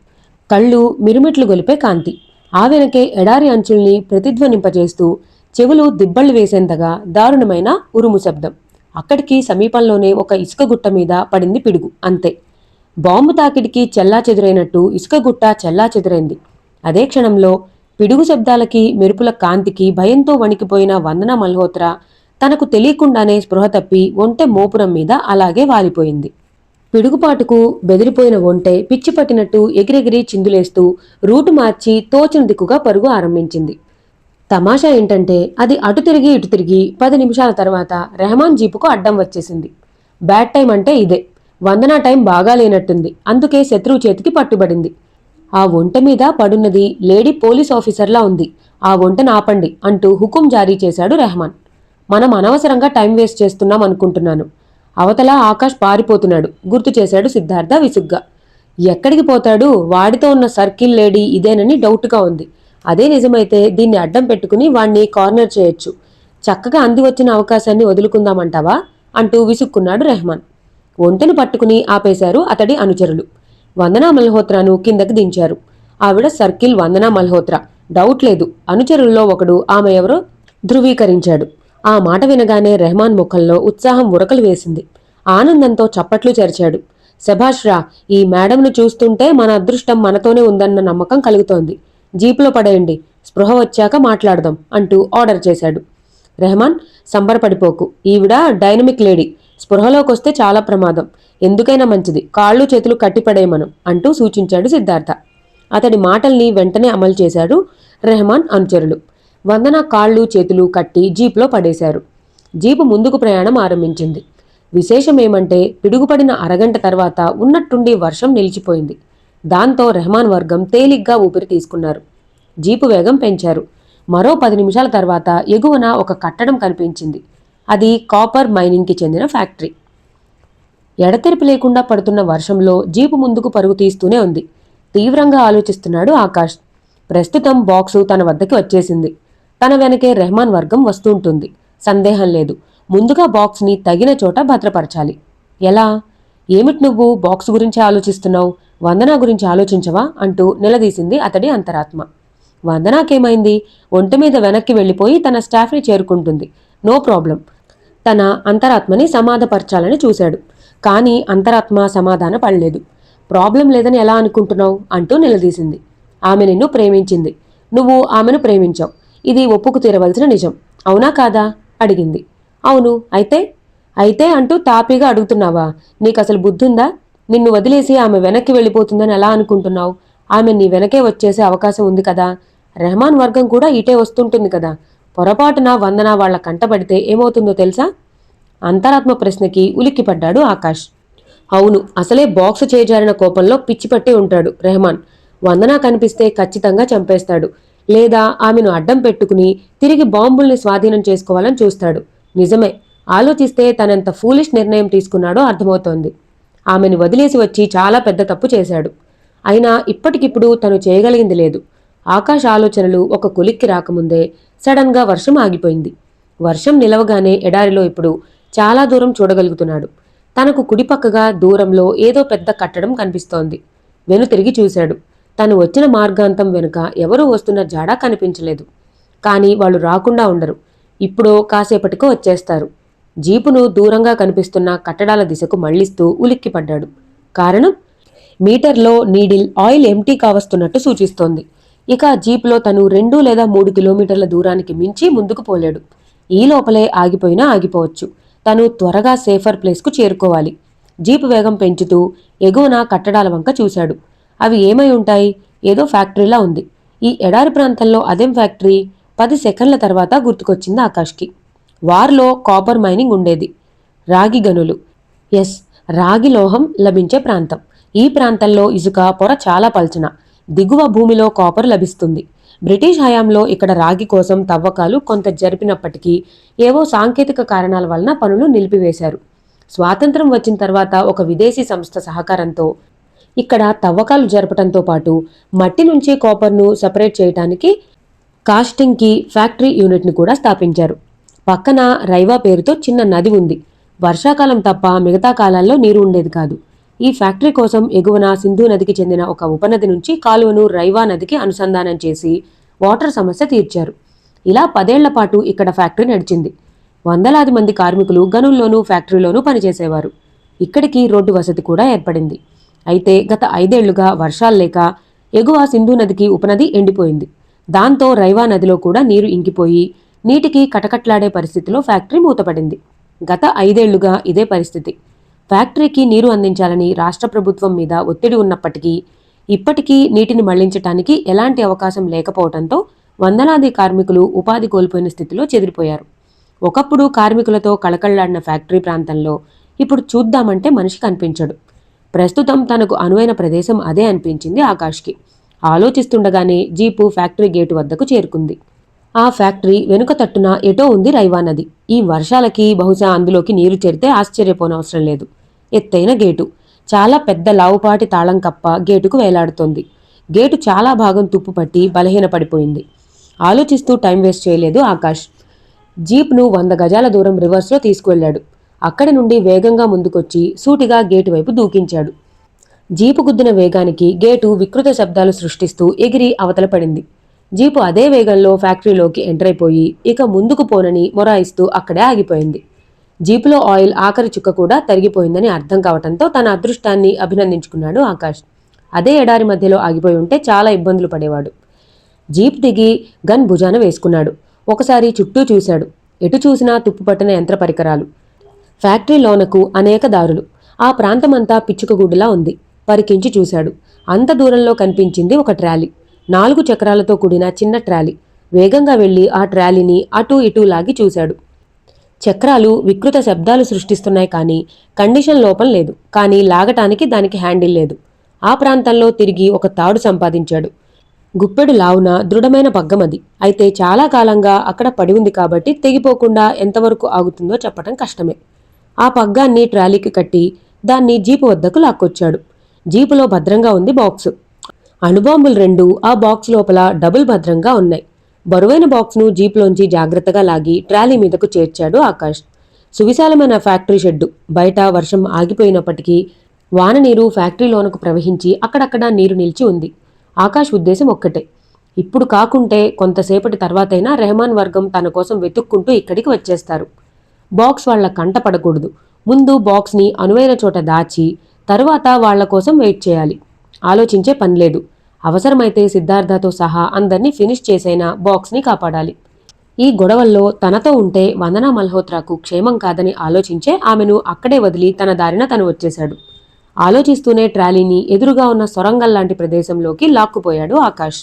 Speaker 1: కళ్ళు మిరుమిట్లు గొలిపే కాంతి. ఆ వెనకే ఎడారి అంచుల్ని ప్రతిధ్వనింపజేస్తూ చెవులు దిబ్బళ్ళు వేసేంతగా దారుణమైన ఉరుము శబ్దం. అక్కడికి సమీపంలోనే ఒక ఇసుక గుట్ట మీద పడింది పిడుగు. అంతే, బాంబు తాకిడికి చెల్లా చెదురైనట్టు ఇసుక గుట్ట చెల్లా చెదురైంది. అదే క్షణంలో పిడుగు శబ్దాలకి, మెరుపుల కాంతికి భయంతో వణికిపోయిన వందన మల్హోత్రా తనకు తెలియకుండానే స్పృహ తప్పి ఒంటె మోపురం మీద అలాగే వాలిపోయింది. పిడుగుపాటుకు బెదిరిపోయిన ఒంటె పిచ్చి పట్టినట్టు ఎగిరెగిరి చిందులేస్తూ రూటు మార్చి తోచిన దిక్కుగా పరుగు ఆరంభించింది. తమాషా ఏంటంటే అది అటు తిరిగి ఇటు తిరిగి 10 నిమిషాల తర్వాత రెహమాన్ జీపుకు అడ్డం వచ్చేసింది. బ్యాడ్ టైం అంటే ఇదే. వందనా టైం బాగా లేనట్టుంది. అందుకే శత్రువు చేతికి పట్టుబడింది. ఆ ఒంటె మీద పడున్నది లేడీ పోలీస్ ఆఫీసర్లా ఉంది. ఆ ఒంటెను ఆపండి అంటూ హుకుం జారీ చేశాడు రెహమాన్. మనం అనవసరంగా టైం వేస్ట్ చేస్తున్నాం అనుకుంటున్నాను. అవతల ఆకాష్ పారిపోతున్నాడు గుర్తు చేశాడు సిద్ధార్థ విసుగ్గా. ఎక్కడికి పోతాడు? వాడితో ఉన్న సర్కిల్ లేడీ ఇదేనని డౌట్గా ఉంది. అదే నిజమైతే దీన్ని అడ్డం పెట్టుకుని వాణ్ణి కార్నర్ చేయొచ్చు. చక్కగా అంది వచ్చిన అవకాశాన్ని వదులుకుందామంటావా అంటూ విసుక్కున్నాడు రెహమాన్. ఒంటెను పట్టుకుని ఆపేశారు అతడి అనుచరులు. వందనా మల్హోత్రాను కిందకి దించారు. ఆవిడ సర్కిల్ వందనా మల్హోత్రా, డౌట్ లేదు. అనుచరుల్లో ఒకడు ఆమె ఎవరో ధృవీకరించాడు. ఆ మాట వినగానే రెహమాన్ ముఖంలో ఉత్సాహం ఉరకలు వేసింది. ఆనందంతో చప్పట్లు చెరిచాడు. శభాష్ రా, ఈ మేడంను చూస్తుంటే మన అదృష్టం మనతోనే ఉందన్న నమ్మకం కలుగుతోంది. జీపులో పడేయండి, స్పృహ వచ్చాక మాట్లాడదాం అంటూ ఆర్డర్ చేశాడు. రెహమాన్, సంబరపడిపోకు. ఈవిడ డైనమిక్ లేడీ. స్పృహలోకొస్తే చాలా ప్రమాదం. ఎందుకైనా మంచిది కాళ్ళు చేతులు కట్టిపడేయమను అంటూ సూచించాడు సిద్ధార్థ. అతడి మాటల్ని వెంటనే అమలు చేశాడు రెహమాన్ అనుచరులు. వందన కాళ్ళు చేతులు కట్టి జీపులో పడేశారు. జీపు ముందుకు ప్రయాణం ఆరంభించింది. విశేషమేమంటే పిడుగుపడిన అరగంట తర్వాత ఉన్నట్టుండి వర్షం నిలిచిపోయింది. దాంతో రెహమాన్ వర్గం తేలిగ్గా ఊపిరి తీసుకున్నారు. జీపు వేగం పెంచారు. మరో 10 నిమిషాల తర్వాత ఎగువన ఒక కట్టడం కనిపించింది. అది కాపర్ మైనింగ్కి చెందిన ఫ్యాక్టరీ. ఎడతెరిపి లేకుండా పడుతున్న వర్షంలో జీపు ముందుకు పరుగు తీస్తూనే ఉంది. తీవ్రంగా ఆలోచిస్తున్నాడు ఆకాష్. ప్రస్తుతం బాక్సు తన వద్దకి వచ్చేసింది. తన వెనకే రెహమాన్ వర్గం వస్తుంటుంది. సందేహం లేదు. ముందుగా బాక్స్ని తగిన చోట భద్రపరచాలి. ఎలా? ఏమిటి నువ్వు బాక్స్ గురించి ఆలోచిస్తున్నావు? వందనా గురించి ఆలోచించవా అంటూ నిలదీసింది అతడి అంతరాత్మ. వందనాకేమైంది? ఒంటి మీద వెనక్కి వెళ్ళిపోయి తన స్టాఫ్ని చేరుకుంటుంది. No problem. తన అంతరాత్మని సమాధపరచాలని చూశాడు. కానీ అంతరాత్మ సమాధాన పడలేదు. ప్రాబ్లం లేదని ఎలా అనుకుంటున్నావు అంటూ నిలదీసింది. ఆమె నిన్ను ప్రేమించింది. నువ్వు ఆమెను ప్రేమించావు. ఇది ఒప్పుకు తీరవలసిన నిజం. అవునా కాదా అడిగింది. అవును. అయితే అయితే అంటూ తాపీగా అడుగుతున్నావా? నీకసలు బుద్ధుందా? నిన్ను వదిలేసి ఆమె వెనక్కి వెళ్ళిపోతుందని ఎలా అనుకుంటున్నావు? ఆమె నీ వెనకే వచ్చేసే అవకాశం ఉంది కదా. రెహమాన్ వర్గం కూడా ఇటే వస్తుంటుంది కదా. పొరపాటున వందన వాళ్ల కంటపడితే ఏమవుతుందో తెలుసా? అంతరాత్మ ప్రశ్నకి ఉలిక్కిపడ్డాడు ఆకాష్. అవును, అసలే బాక్సు చేజారిన కోపంలో పిచ్చిపట్టి ఉంటాడు రెహమాన్. వందన కనిపిస్తే ఖచ్చితంగా చంపేస్తాడు. లేదా ఆమెను అడ్డం పెట్టుకుని తిరిగి బాంబుల్ని స్వాధీనం చేసుకోవాలని చూస్తాడు. నిజమే. ఆలోచిస్తే తనంత ఫూలిష్ నిర్ణయం తీసుకున్నాడో అర్థమవుతోంది. ఆమెను వదిలేసి వచ్చి చాలా పెద్ద తప్పు చేశాడు. అయినా ఇప్పటికిప్పుడు తను చేయగలిగింది లేదు. ఆకాష్ ఆలోచనలు ఒక కొలిక్కి రాకముందే సడన్గా వర్షం ఆగిపోయింది. వర్షం నిలవగానే ఎడారిలో ఇప్పుడు చాలా దూరం చూడగలుగుతున్నాడు. తనకు కుడిపక్కగా దూరంలో ఏదో పెద్ద కట్టడం కనిపిస్తోంది. వెనుతిరిగి చూశాడు. తను వచ్చిన మార్గాంతం వెనుక ఎవరూ వస్తున్న జాడా కనిపించలేదు. కానీ వాళ్ళు రాకుండా ఉండరు. ఇప్పుడో కాసేపటికో వచ్చేస్తారు. జీపును దూరంగా కనిపిస్తున్న కట్టడాల దిశకు మళ్లిస్తూ ఉలిక్కిపడ్డాడు. కారణం? మీటర్లో నీడిల్ ఆయిల్ ఎంటీ కావస్తున్నట్టు సూచిస్తోంది. ఇక జీపులో తను 2 లేదా 3 కిలోమీటర్ల దూరానికి మించి ముందుకు పోలేడు. ఈ లోపలే ఆగిపోయినా ఆగిపోవచ్చు. తను త్వరగా సేఫర్ ప్లేస్కు చేరుకోవాలి. జీపు వేగం పెంచుతూ ఎగువన కట్టడాల వంక చూశాడు. అవి ఏమై ఉంటాయి? ఏదో ఫ్యాక్టరీలా ఉంది. ఈ ఎడారి ప్రాంతంలో అదేం ఫ్యాక్టరీ? 10 సెకండ్ల తర్వాత గుర్తుకొచ్చింది ఆకాష్కి. వార్లో కాపర్ మైనింగ్ ఉండేది. రాగి గనులు. ఎస్, రాగి లోహం లభించే ప్రాంతం. ఈ ప్రాంతంలో ఇసుక పొర చాలా పల్చన. దిగువ భూమిలో కాపర్ లభిస్తుంది. బ్రిటిష్ హయాంలో ఇక్కడ రాగి కోసం తవ్వకాలు కొంత జరిపినప్పటికీ ఏవో సాంకేతిక కారణాల వలన పనులు నిలిపివేశారు. స్వాతంత్రం వచ్చిన తర్వాత ఒక విదేశీ సంస్థ సహకారంతో ఇక్కడ తవ్వకాలు జరపడంతో పాటు మట్టి నుంచి కాపర్ను సపరేట్ చేయడానికి కాస్టింగ్కి ఫ్యాక్టరీ యూనిట్ని కూడా స్థాపించారు. పక్కన రైవా పేరుతో చిన్న నది ఉంది. వర్షాకాలం తప్ప మిగతా కాలాల్లో నీరు ఉండేది కాదు. ఈ ఫ్యాక్టరీ కోసం ఎగువన సింధు నదికి చెందిన ఒక ఉపనది నుంచి కాలువను రైవా నదికి అనుసంధానం చేసి వాటర్ సమస్య తీర్చారు. ఇలా 10 ఏళ్ల పాటు ఇక్కడ ఫ్యాక్టరీ నడిచింది. వందలాది మంది కార్మికులు గనుల్లోనూ ఫ్యాక్టరీలోనూ పనిచేసేవారు. ఇక్కడికి రోడ్డు వసతి కూడా ఏర్పడింది. అయితే గత 5 ఏళ్లుగా వర్షాలు లేక ఎగువ సింధు నదికి ఉపనది ఎండిపోయింది. దాంతో రైవా నదిలో కూడా నీరు ఇంకిపోయి నీటికి కటకట్లాడే పరిస్థితిలో ఫ్యాక్టరీ మూతపడింది. గత 5 ఏళ్లుగా ఇదే పరిస్థితి. ఫ్యాక్టరీకి నీరు అందించాలని రాష్ట్ర ప్రభుత్వం మీద ఒత్తిడి ఉన్నప్పటికీ ఇప్పటికీ నీటిని మళ్లించటానికి ఎలాంటి అవకాశం లేకపోవడంతో వందలాది కార్మికులు ఉపాధి కోల్పోయిన స్థితిలో చెదిరిపోయారు. ఒకప్పుడు కార్మికులతో కళకళ్లాడిన ఫ్యాక్టరీ ప్రాంతంలో ఇప్పుడు చూద్దామంటే మనిషి కనిపించడు. ప్రస్తుతం తనకు అనువైన ప్రదేశం అదే అనిపించింది ఆకాష్కి. ఆలోచిస్తుండగానే జీపు ఫ్యాక్టరీ గేటు వద్దకు చేరుకుంది. ఆ ఫ్యాక్టరీ వెనుక తట్టున ఎటో ఉంది రైవా నది. ఈ వర్షాలకి బహుశా అందులోకి నీరు చేరితే ఆశ్చర్యపోనవసరం లేదు. ఎత్తైన గేటు, చాలా పెద్ద లావుపాటి తాళం కప్ప గేటుకు వేలాడుతోంది. గేటు చాలా భాగం తుప్పుపట్టి బలహీనపడిపోయింది. ఆలోచిస్తూ టైం వేస్ట్ చేయలేదు ఆకాష్. జీప్ను 100 గజాల దూరం రివర్స్లో తీసుకువెళ్లాడు. అక్కడి నుండి వేగంగా ముందుకొచ్చి సూటిగా గేటు వైపు దూకించాడు. జీపు గుద్దిన వేగానికి గేటు వికృత శబ్దాలు సృష్టిస్తూ ఎగిరి అవతల పడింది. జీపు అదే వేగంలో ఫ్యాక్టరీలోకి ఎంటర్ అయిపోయి ఇక ముందుకు పోనని మొరాయిస్తూ అక్కడే ఆగిపోయింది. జీపులో ఆయిల్ ఆఖరి చుక్క కూడా తరిగిపోయిందని అర్థం కావడంతో తన అదృష్టాన్ని అభినందించుకున్నాడు ఆకాష్. అదే ఎడారి మధ్యలో ఆగిపోయి ఉంటే చాలా ఇబ్బందులు పడేవాడు. జీప్ దిగి గన్ భుజాన వేసుకున్నాడు. ఒకసారి చుట్టూ చూశాడు. ఎటు చూసినా తుప్పుపట్టిన యంత్ర పరికరాలు. ఫ్యాక్టరీ లోనకు అనేక దారులు. ఆ ప్రాంతమంతా పిచ్చుకగూడులా ఉంది. పరికించి చూశాడు. అంత దూరంలో కనిపించింది ఒక ట్రాలీ. 4 చక్రాలతో కూడిన చిన్న ట్రాలీ. వేగంగా వెళ్లి ఆ ట్రాలీని అటూ ఇటూ లాగి చూశాడు. చక్రాలు వికృత శబ్దాలు సృష్టిస్తున్నాయి కానీ కండిషన్ లోపం లేదు. కానీ లాగటానికి దానికి హ్యాండిల్ లేదు. ఆ ప్రాంతంలో తిరిగి ఒక తాడు సంపాదించాడు. గుప్పెడు లావున దృఢమైన పగ్గం అది. అయితే చాలా కాలంగా అక్కడ పడి ఉంది కాబట్టి తెగిపోకుండా ఎంతవరకు ఆగుతుందో చెప్పటం కష్టమే. ఆ పగ్గాన్ని ట్రాలీకి కట్టి దాన్ని జీపు వద్దకు లాక్కొచ్చాడు. జీపులో భద్రంగా ఉంది బాక్సు. అణుబాంబులు 2 ఆ బాక్స్ లోపల డబుల్ భద్రంగా ఉన్నాయి. బరువైన బాక్స్ను జీప్లోంచి జాగ్రత్తగా లాగి ట్రాలీ మీదకు చేర్చాడు ఆకాష్. సువిశాలమైన factory shed. బయట వర్షం ఆగిపోయినప్పటికీ వాన నీరు ఫ్యాక్టరీలోనకు ప్రవహించి అక్కడక్కడా నీరు నిలిచి ఉంది. ఆకాష్ ఉద్దేశం ఒక్కటే, ఇప్పుడు కాకుంటే కొంతసేపటి తర్వాతైనా రెహమాన్ వర్గం తన కోసం వెతుక్కుంటూ ఇక్కడికి వచ్చేస్తారు. బాక్స్ వాళ్ల కంట పడకూడదు. ముందు బాక్స్ని అనువైన చోట దాచి తరువాత వాళ్ల కోసం వెయిట్ చేయాలి. ఆలోచించే పనిలేదు. అవసరమైతే సిద్ధార్థతో సహా అందర్నీ ఫినిష్ చేసైనా బాక్స్ని కాపాడాలి. ఈ గొడవల్లో తనతో ఉంటే వందనా మల్హోత్రాకు క్షేమం కాదని ఆలోచించే ఆమెను అక్కడే వదిలి తన దారిన తను వచ్చేశాడు. ఆలోచిస్తూనే ట్రాలీని ఎదురుగా ఉన్న సొరంగంలాంటి ప్రదేశంలోకి లాక్కుపోయాడు ఆకాష్.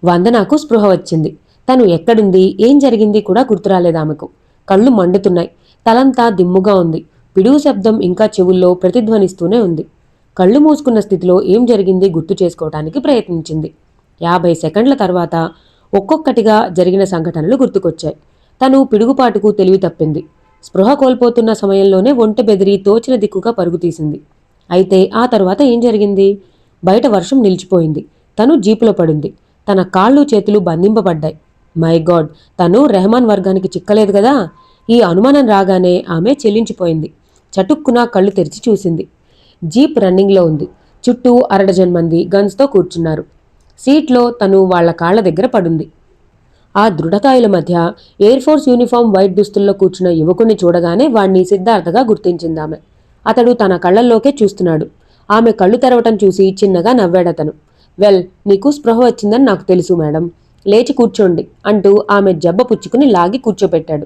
Speaker 1: వందనాకు స్పృహ వచ్చింది. తను ఎక్కడుంది, ఏం జరిగింది కూడా గుర్తురాలేదామెకు. కళ్ళు మండుతున్నాయి. తలంతా దిమ్ముగా ఉంది. పిడుగు శబ్దం ఇంకా చెవుల్లో ప్రతిధ్వనిస్తూనే ఉంది. కళ్ళు మూసుకున్న స్థితిలో ఏం జరిగింది గుర్తు చేసుకోవటానికి ప్రయత్నించింది. 50 సెకండ్ల తర్వాత ఒక్కొక్కటిగా జరిగిన సంఘటనలు గుర్తుకొచ్చాయి. తను పిడుగుపాటుకు తెలివి తప్పింది. స్పృహ కోల్పోతున్న సమయంలోనే ఒంటె బెదిరి తోచిన దిక్కుగా పరుగు తీసింది. అయితే ఆ తర్వాత ఏం జరిగింది? బయట వర్షం నిలిచిపోయింది. తను జీపులో పడింది. తన కాళ్ళు చేతులు బంధింపబడ్డాయి. మై గాడ్, తను రెహమాన్ వర్గానికి చిక్కలేదు కదా! ఈ అనుమానం రాగానే ఆమె చెల్లించిపోయింది. చటుక్కున కళ్ళు తెరిచి చూసింది. జీప్ రన్నింగ్లో ఉంది. చుట్టూ అరడజన్ మంది గన్స్తో కూర్చున్నారు. సీట్లో తను వాళ్ల కాళ్ల దగ్గర పడుంది. ఆ దృఢకాయల మధ్య ఎయిర్ ఫోర్స్ యూనిఫామ్ వైట్ దుస్తుల్లో కూర్చున్న యువకుణ్ణి చూడగానే వాణ్ణి సిద్ధార్థగా గుర్తించిందామె. అతడు తన కళ్లల్లోకే చూస్తున్నాడు. ఆమె కళ్ళు తెరవటం చూసి చిన్నగా నవ్వాడతను. వెల్, నీకు స్పృహ వచ్చిందని నాకు తెలుసు మేడం. లేచి కూర్చోండి అంటూ ఆమె జబ్బ పుచ్చుకుని లాగి కూర్చోపెట్టాడు.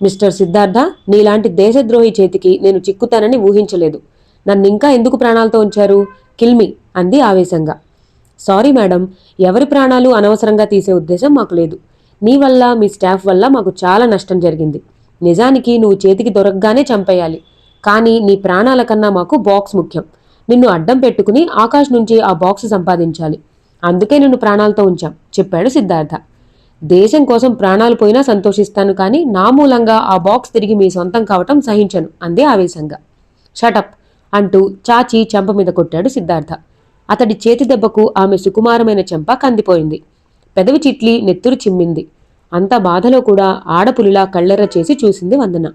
Speaker 1: మిస్టర్ సిద్ధార్థ, నీలాంటి దేశద్రోహి చేతికి నేను చిక్కుతానని ఊహించలేదు. నన్నింకా ఎందుకు ప్రాణాలతో ఉంచారు? కిల్మి అంది ఆవేశంగా. సారీ మేడం, ఎవరి ప్రాణాలు అనవసరంగా తీసే ఉద్దేశం మాకు లేదు. నీ వల్ల మీ స్టాఫ్ వల్ల మాకు చాలా నష్టం జరిగింది. నిజానికి నువ్వు చేతికి దొరకగానే చంపేయాలి. కానీ నీ ప్రాణాల కన్నా మాకు బాక్స్ ముఖ్యం. నిన్ను అడ్డం పెట్టుకుని ఆకాష్ నుంచి ఆ బాక్స్ సంపాదించాలి. అందుకే నిన్ను ప్రాణాలతో ఉంచాం చెప్పాడు సిద్ధార్థ. దేశం కోసం ప్రాణాలు పోయినా సంతోషిస్తాను, కానీ నా మూలంగా ఆ బాక్స్ తిరిగి మీ సొంతం కావటం సహించను అంది ఆవేశంగా. షటప్ అంటూ చాచి చెంప మీద కొట్టాడు సిద్ధార్థ. అతడి చేతి దెబ్బకు ఆమె సుకుమారమైన చెంప కందిపోయింది. పెదవి చిట్లి నెత్తురు చిమ్మింది. అంత బాధలో కూడా ఆడపులిలా కళ్ళెర్ర చేసి చూసింది వందన.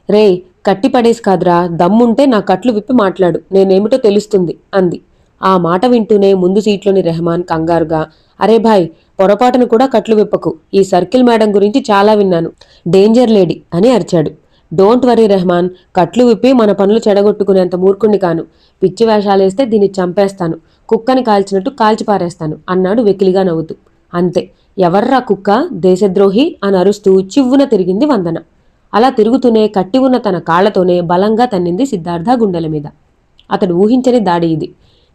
Speaker 1: రే, కట్టిపడేసి కాదురా, దమ్ముంటే నా కట్లు విప్పి మాట్లాడు, నేనేమిటో తెలుస్తుంది అంది. ఆ మాట వింటూనే ముందు సీట్లోని రెహమాన్ కంగారుగా, అరే భాయ్, పొరపాటును కూడా కట్లు విప్పకు. ఈ సర్కిల్ మేడం గురించి చాలా విన్నాను. డేంజర్ లేడీ అని అరిచాడు. డోంట్ వరీ రెహమాన్, కట్లు విప్పి మన పనులు చెడగొట్టుకునేంత మూర్ఖుణ్ణి కాను. పిచ్చి వేషాలేస్తే దీన్ని చంపేస్తాను, కుక్కని కాల్చినట్టు కాల్చి పారేస్తాను అన్నాడు వెకిలిగా నవ్వుతూ. అంతే. ఎవర్రా కుక్క, దేశద్రోహి అని అరుస్తూ చివ్వున తిరిగింది వందన. అలా తిరుగుతూనే కట్టి ఉన్న తన కాళ్లతోనే బలంగా తన్నింది సిద్ధార్థ గుండెల మీద. అతడు ఊహించని దాడి ఇది.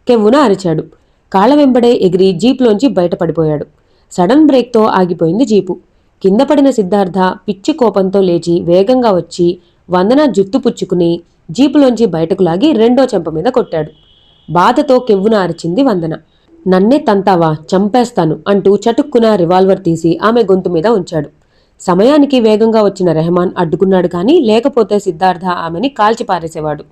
Speaker 1: కెవ్వున అరిచాడు. కాళ్ల వెంబడే ఎగిరి జీప్లోంచి బయటపడిపోయాడు. సడన్ బ్రేక్తో ఆగిపోయింది జీపు. కింద పడిన సిద్ధార్థ పిచ్చి కోపంతో లేచి వేగంగా వచ్చి వందన జుత్తు పుచ్చుకుని జీపులోంచి బయటకు లాగి రెండో చెంప మీద కొట్టాడు. బాధతో కెవ్వున అరిచింది వందన. నన్నే తంతావా, చంపేస్తాను అంటూ చటుక్కున రివాల్వర్ తీసి ఆమె గొంతు మీద ఉంచాడు. సమయానికి వేగంగా వచ్చిన రెహమాన్ అడ్డుకున్నాడు. కానీ లేకపోతే సిద్ధార్థ ఆమెని కాల్చిపారేసేవాడు.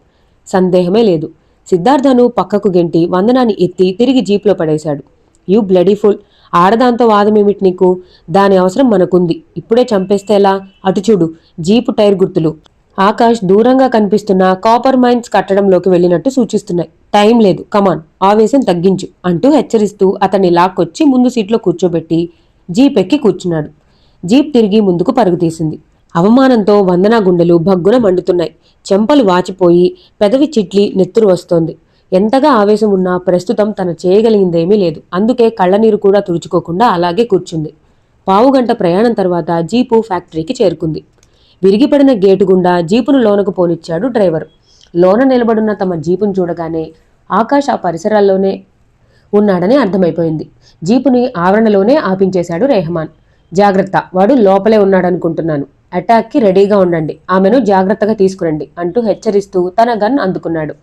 Speaker 1: సందేహమే లేదు. సిద్ధార్థను పక్కకు గెంటి వందనాన్ని ఎత్తి తిరిగి జీప్లో పడేశాడు. యూ బ్లడీ ఫుల్, ఆడదాంతో వాదమేమిటి నీకు? దాని అవసరం మనకుంది. ఇప్పుడే చంపేస్తే ఎలా? అటు చూడు, జీపు టైర్ గుర్తులు ఆకాష్ దూరంగా కనిపిస్తున్న కాపర్ మైన్స్ కట్టడంలోకి వెళ్ళినట్టు సూచిస్తున్నాయి. టైం లేదు, కమాన్, ఆవేశం తగ్గించు అంటూ హెచ్చరిస్తూ అతన్ని లాక్కొచ్చి ముందు సీట్లో కూర్చోబెట్టి జీప్ ఎక్కి కూర్చున్నాడు. జీప్ తిరిగి ముందుకు పరుగు తీసింది. అవమానంతో వందనా గుండెలు భగ్గున మండుతున్నాయి. చెంపలు వాచిపోయి పెదవి చిట్లి నెత్తురు వస్తోంది. ఎంతగా ఆవేశం ఉన్నా ప్రస్తుతం తన చేయగలిగిందేమీ లేదు. అందుకే కళ్ళనీరు కూడా తుడుచుకోకుండా అలాగే కూర్చుంది. పావుగంట ప్రయాణం తర్వాత జీపు ఫ్యాక్టరీకి చేరుకుంది. విరిగిపడిన గేటు గుండా జీపును లోనకు పోనిచ్చాడు డ్రైవరు. లోన నిలబడున్న తమ జీపును చూడగానే ఆకాష్ ఆ పరిసరాల్లోనే ఉన్నాడని అర్థమైపోయింది. జీపుని ఆవరణలోనే ఆపించేశాడు రెహమాన్. జాగ్రత్త, వాడు లోపలే ఉన్నాడనుకుంటున్నాను. అటాక్కి రెడీగా ఉండండి, ఆమెను జాగ్రత్తగా తీసుకురండి అంటూ హెచ్చరిస్తూ తన గన్ అందుకున్నాడు.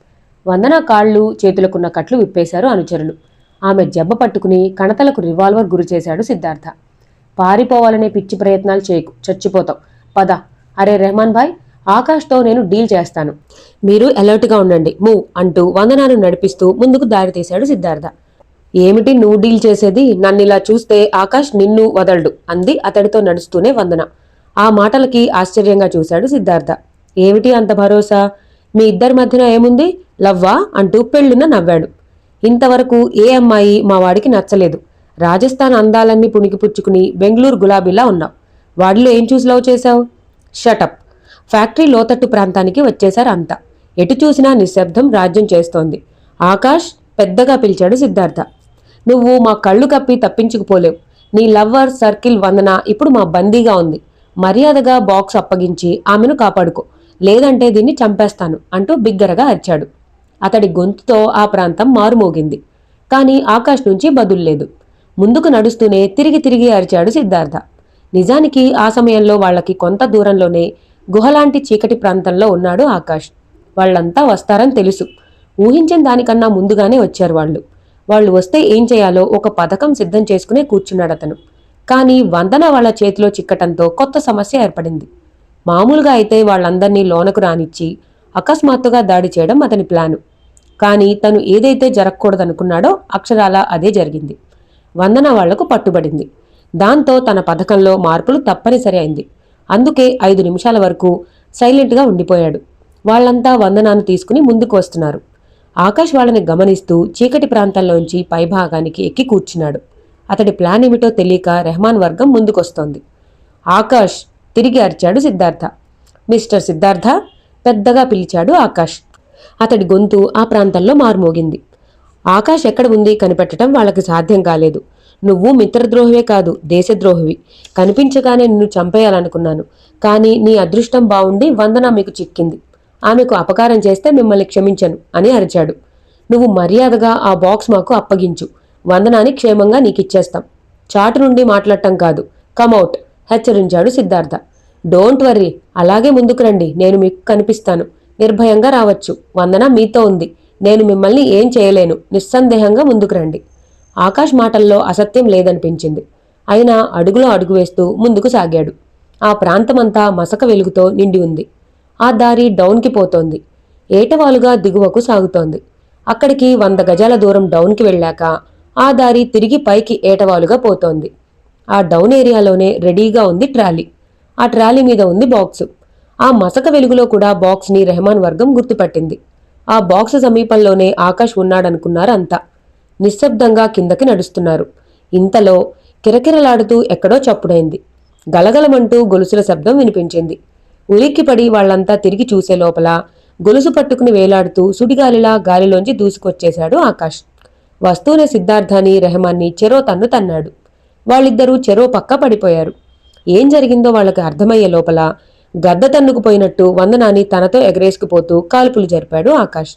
Speaker 1: వందన కాళ్ళు చేతులకున్న కట్లు విప్పేశారు అనుచరులు. ఆమె జబ్బ పట్టుకుని కణతలకు రివాల్వర్ గురిచేశాడు సిద్ధార్థ. పారిపోవాలనే పిచ్చి ప్రయత్నాలు చేయకు, చచ్చిపోతాం. పద. అరే రెహమాన్ భాయ్, ఆకాష్తో నేను డీల్ చేస్తాను, మీరు అలర్ట్గా ఉండండి, మూవ్ అంటూ వందనాను నడిపిస్తూ ముందుకు దారి తీశాడు సిద్ధార్థ. ఏమిటి నువ్వు డీల్ చేసేది? నన్నిలా చూస్తే ఆకాష్ నిన్ను వదలడు అంది అతడితో నడుస్తూనే వందన. ఆ మాటలకి ఆశ్చర్యంగా చూశాడు సిద్ధార్థ. ఏమిటి అంత భరోసా? మీ ఇద్దరి మధ్యన ఏముంది? లవ్వా అంటూ పెళ్ళున నవ్వాడు. ఇంతవరకు ఏ అమ్మాయి మా వాడికి నచ్చలేదు. రాజస్థాన్ అందాలన్నీ పుణికిపుచ్చుకుని బెంగళూరు గులాబీలా ఉన్నావు. వాడిలో ఏం చూసి లవ్ చేశావు? షటప్. ఫ్యాక్టరీ లోతట్టు ప్రాంతానికి వచ్చేశారు అంతా. ఎటు చూసినా నిశ్శబ్దం రాజ్యం చేస్తోంది. ఆకాష్ పెద్దగా పిలిచాడు సిద్ధార్థ. నువ్వు మా కళ్ళు కప్పి తప్పించుకుపోలేవు. నీ లవ్వర్ సర్కిల్ వందన ఇప్పుడు మా బందీగా ఉంది. మర్యాదగా బాక్స్ అప్పగించి ఆమెను కాపాడుకో, లేదంటే దీన్ని చంపేస్తాను అంటూ బిగ్గరగా అరిచాడు. అతడి గొంతుతో ఆ ప్రాంతం మారుమోగింది. కానీ ఆకాష్ నుంచి బదుల్లేదు. ముందుకు నడుస్తూనే తిరిగి తిరిగి అరిచాడు సిద్ధార్థ. నిజానికి ఆ సమయంలో వాళ్లకి కొంత దూరంలోనే గుహలాంటి చీకటి ప్రాంతంలో ఉన్నాడు ఆకాష్. వాళ్లంతా వస్తారని తెలుసు. ఊహించిన దానికన్నా ముందుగానే వచ్చారు వాళ్ళు వస్తే ఏం చేయాలో ఒక పథకం సిద్ధం చేసుకునే కూర్చున్నాడు అతను. కానీ వందన వాళ్ల చేతిలో చిక్కటంతో కొత్త సమస్య ఏర్పడింది. మామూలుగా అయితే వాళ్ళందర్నీ లోనకు రానిచ్చి అకస్మాత్తుగా దాడి చేయడం అతని ప్లాను. కానీ తను ఏదైతే జరగకూడదనుకున్నాడో అక్షరాలా అదే జరిగింది. వందన వాళ్లకు పట్టుబడింది. దాంతో తన పథకంలో మార్పులు తప్పనిసరి అయింది. అందుకే 5 నిమిషాల వరకు సైలెంట్గా ఉండిపోయాడు. వాళ్లంతా వందనాన్ని తీసుకుని ముందుకు వస్తున్నారు. ఆకాష్ వాళ్ళని గమనిస్తూ చీకటి ప్రాంతంలోంచి పైభాగానికి ఎక్కి కూర్చున్నాడు. అతడి ప్లాన్ ఏమిటో తెలియక రెహమాన్ వర్గం ముందుకొస్తోంది. ఆకాష్ తిరిగి అరిచాడు సిద్ధార్థ. మిస్టర్ సిద్ధార్థ పెద్దగా పిలిచాడు ఆకాష్. అతడి గొంతు ఆ ప్రాంతంలో మారుమోగింది. ఆకాష్ ఎక్కడ ఉంది కనిపెట్టడం వాళ్ళకి సాధ్యం కాలేదు. నువ్వు మిత్రద్రోహివే కాదు, దేశద్రోహివి. కనిపించగానే నిన్ను చంపేయాలనుకున్నాను. కానీ నీ అదృష్టం బావుండి వందన మీకు చిక్కింది. ఆమెకు అపకారం చేస్తే మిమ్మల్ని క్షమించను అని అరిచాడు. నువ్వు మర్యాదగా ఆ బాక్స్ మాకు అప్పగించు, వందనాన్ని క్షేమంగా నీకిచ్చేస్తాం. చాటు నుండి మాట్లాడటం కాదు, కమౌట్ హెచ్చరించాడు సిద్ధార్థ. డోంట్ వర్రీ, అలాగే ముందుకు రండి, నేను మీకు కనిపిస్తాను. నిర్భయంగా రావచ్చు, వందన మీతో ఉంది. నేను మిమ్మల్ని ఏం చేయలేను, నిస్సందేహంగా ముందుకు రండి. ఆకాష్ మాటల్లో అసత్యం లేదనిపించింది. అయినా అడుగులో అడుగు వేస్తూ ముందుకు సాగాడు. ఆ ప్రాంతమంతా మసక వెలుగుతో నిండి ఉంది. ఆ దారి డౌన్కి పోతోంది. ఏటవాలుగా దిగువకు సాగుతోంది. అక్కడికి 100 గజాల దూరం డౌన్కి వెళ్ళాక ఆ దారి తిరిగి పైకి ఏటవాలుగా పోతోంది. ఆ డౌన్ ఏరియాలోనే రెడీగా ఉంది ట్రాలీ. ఆ ట్రాలీ మీద ఉంది బాక్సు. ఆ మసక వెలుగులో కూడా బాక్స్ని రెహమాన్ వర్గం గుర్తుపట్టింది. ఆ బాక్సు సమీపంలోనే ఆకాష్ ఉన్నాడనుకున్నారు అంతా. నిశ్శబ్దంగా కిందకి నడుస్తున్నారు. ఇంతలో కిరకిరలాడుతూ ఎక్కడో చప్పుడైంది. గలగలమంటూ గొలుసుల శబ్దం వినిపించింది. ఉలిక్కిపడి వాళ్లంతా తిరిగి చూసే లోపల గొలుసు పట్టుకుని వేలాడుతూ సుడిగాలిలా గాలిలోంచి దూసుకొచ్చేశాడు ఆకాష్. వస్తూనే సిద్ధార్థాని రెహమాన్ని చెరో తన్ను తన్నాడు. వాళ్ళిద్దరూ చెరో పక్క పడిపోయారు. ఏం జరిగిందో వాళ్ళకి అర్థమయ్యే లోపల గద్ద తన్నుకుపోయినట్టు వందనాన్ని తనతో ఎగరేసుకుపోతూ కాల్పులు జరిపాడు ఆకాష్.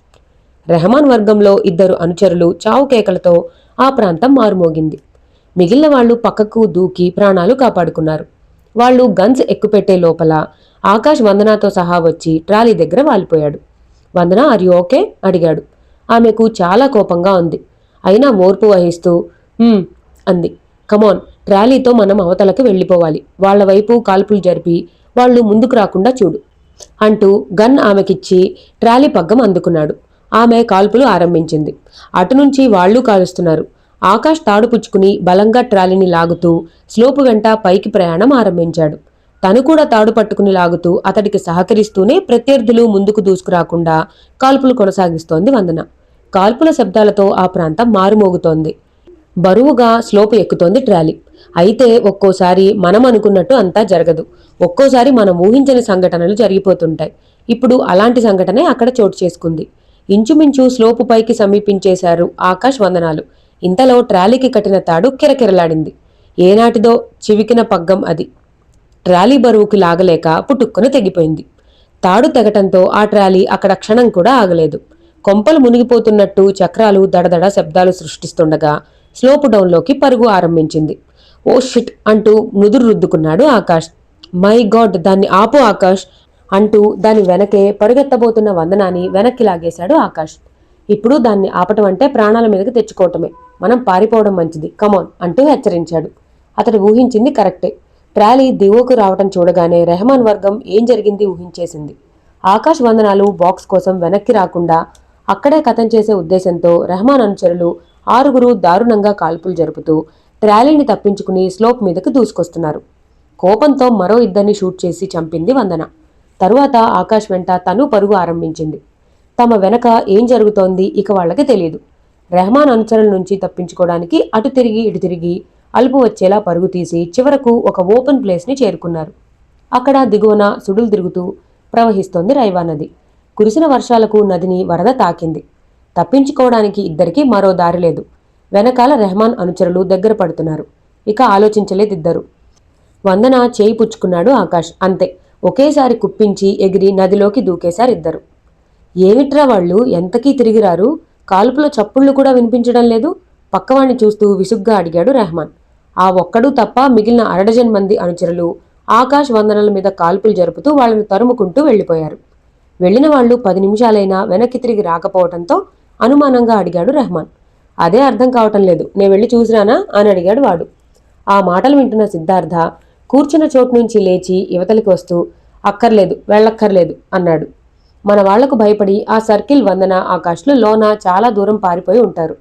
Speaker 1: రెహమాన్ వర్గంలో ఇద్దరు అనుచరులు చావు కేకలతో ఆ ప్రాంతం మారుమోగింది. మిగిలిన వాళ్లు పక్కకు దూకి ప్రాణాలు కాపాడుకున్నారు. వాళ్లు గన్స్ ఎక్కుపెట్టే లోపల ఆకాష్ వందనాతో సహా వచ్చి ట్రాలీ దగ్గర వాలిపోయాడు. వందన ఆర్ యు ఓకే అడిగాడు. ఆమెకు చాలా కోపంగా ఉంది. అయినా ఓర్పు వహిస్తూ అంది. కమాన్, ట్రాలీతో మనం అవతలకు వెళ్ళిపోవాలి. వాళ్ల వైపు కాల్పులు జరిపి వాళ్లు ముందుకు రాకుండా చూడు అంటూ గన్ ఆమెకిచ్చి ట్రాలీ పగ్గం అందుకున్నాడు. ఆమె కాల్పులు ఆరంభించింది. అటునుంచి వాళ్లు కాలుస్తున్నారు. ఆకాష్ తాడు పుచ్చుకుని బలంగా ట్రాలీని లాగుతూ స్లోపు వెంట పైకి ప్రయాణం ఆరంభించాడు. తను కూడా తాడు పట్టుకుని లాగుతూ అతడికి సహకరిస్తూనే ప్రత్యర్థులు ముందుకు దూసుకురాకుండా కాల్పులు కొనసాగిస్తోంది వందన. కాల్పుల శబ్దాలతో ఆ ప్రాంతం మారుమోగుతోంది. బరువుగా స్లోపు ఎక్కుతోంది ట్రాలీ. అయితే ఒక్కోసారి మనం అనుకున్నట్టు అంతా జరగదు. ఒక్కోసారి మనం ఊహించని సంఘటనలు జరిగిపోతుంటాయి. ఇప్పుడు అలాంటి సంఘటనే అక్కడ చోటు చేసుకుంది. ఇంచుమించు స్లోపు పైకి సమీపించేశారు ఆకాష్ వందనాలు. ఇంతలో ట్రాలీకి కట్టిన తాడు కిరకిరలాడింది. ఏనాటిదో చివికిన పగ్గం అది. ట్రాలీ బరువుకి లాగలేక పుట్టుక్కున తెగిపోయింది. తాడు తెగటంతో ఆ ట్రాలీ అక్కడ క్షణం కూడా ఆగలేదు. కొంపలు మునిగిపోతున్నట్టు చక్రాలు దడదడ శబ్దాలు సృష్టిస్తుండగా స్లోపు డౌన్లోకి పరుగు ఆరంభించింది. ఓ షిట్ అంటూ నుదురు రుద్దుకున్నాడు ఆకాష్. మై గాడ్, దాన్ని ఆపు ఆకాష్ అంటూ దాని వెనకే పరుగెత్తబోతున్న వందనాన్ని వెనక్కి లాగేశాడు ఆకాష్. ఇప్పుడు దాన్ని ఆపటం అంటే ప్రాణాల మీదకి తెచ్చుకోవటమే. మనం పారిపోవడం మంచిది, కమాన్ అంటూ హెచ్చరించాడు. అతడు ఊహించింది కరెక్టే. ట్రాలీ దిగువకు రావటం చూడగానే రెహమాన్ వర్గం ఏం జరిగింది ఊహించేసింది. ఆకాష్ వందనాలు బాక్స్ కోసం వెనక్కి రాకుండా అక్కడే కథం చేసే ఉద్దేశంతో రెహమాన్ అనుచరులు 6 దారుణంగా కాల్పులు జరుపుతూ ట్రాలీని తప్పించుకుని స్లోప్ మీదకు దూసుకొస్తున్నారు. కోపంతో మరో 2 షూట్ చేసి చంపింది వందన. తరువాత ఆకాష్ వెంట తను పరుగు ఆరంభించింది. తమ వెనక ఏం జరుగుతోంది ఇక వాళ్లకి తెలియదు. రెహమాన్ అనుచరుల నుంచి తప్పించుకోవడానికి అటు తిరిగి ఇటు తిరిగి అలుపు వచ్చేలా పరుగు తీసి చివరకు ఒక ఓపెన్ ప్లేస్ని చేరుకున్నారు. అక్కడ దిగువన సుడులు తిరుగుతూ ప్రవహిస్తోంది రైవా నది. కురిసిన వర్షాలకు నదిని వరద తాకింది. తప్పించుకోవడానికి ఇద్దరికీ మరో దారి లేదు. వెనకాల రెహమాన్ అనుచరులు దగ్గర పడుతున్నారు. ఇక ఆలోచించలేదిద్దరు. వందన చేయి పుచ్చుకున్నాడు ఆకాష్. అంతే, ఒకేసారి కుప్పించి ఎగిరి నదిలోకి దూకేశారిద్దరు. ఏమిట్రా వాళ్ళు ఎంతకీ తిరిగిరారు? కాల్పుల చప్పుళ్లు కూడా వినిపించడం లేదు. పక్కవాణ్ణి చూస్తూ విసుగ్గా అడిగాడు రెహమాన్. ఆ ఒక్కడూ తప్ప మిగిలిన 1/2 మంది అనుచరులు ఆకాష్ వందనల మీద కాల్పులు జరుపుతూ వాళ్ళని తరుముకుంటూ వెళ్లిపోయారు. వెళ్లిన వాళ్లు 10 నిమిషాలైనా వెనక్కి తిరిగి రాకపోవడంతో అనుమానంగా అడిగాడు రెహమాన్. అదే అర్థం కావటం లేదు, నే వెళ్ళి చూసిరానా అని అడిగాడు వాడు. ఆ మాటలు వింటున్న సిద్ధార్థ కూర్చున్న చోటు నుంచి లేచి యువతలికి వస్తూ అక్కర్లేదు, వెళ్ళక్కర్లేదు అన్నాడు. మన వాళ్లకు భయపడి ఆ సర్కిల్ వందన ఆకాష్లు లోన చాలా దూరం పారిపోయి ఉంటారు.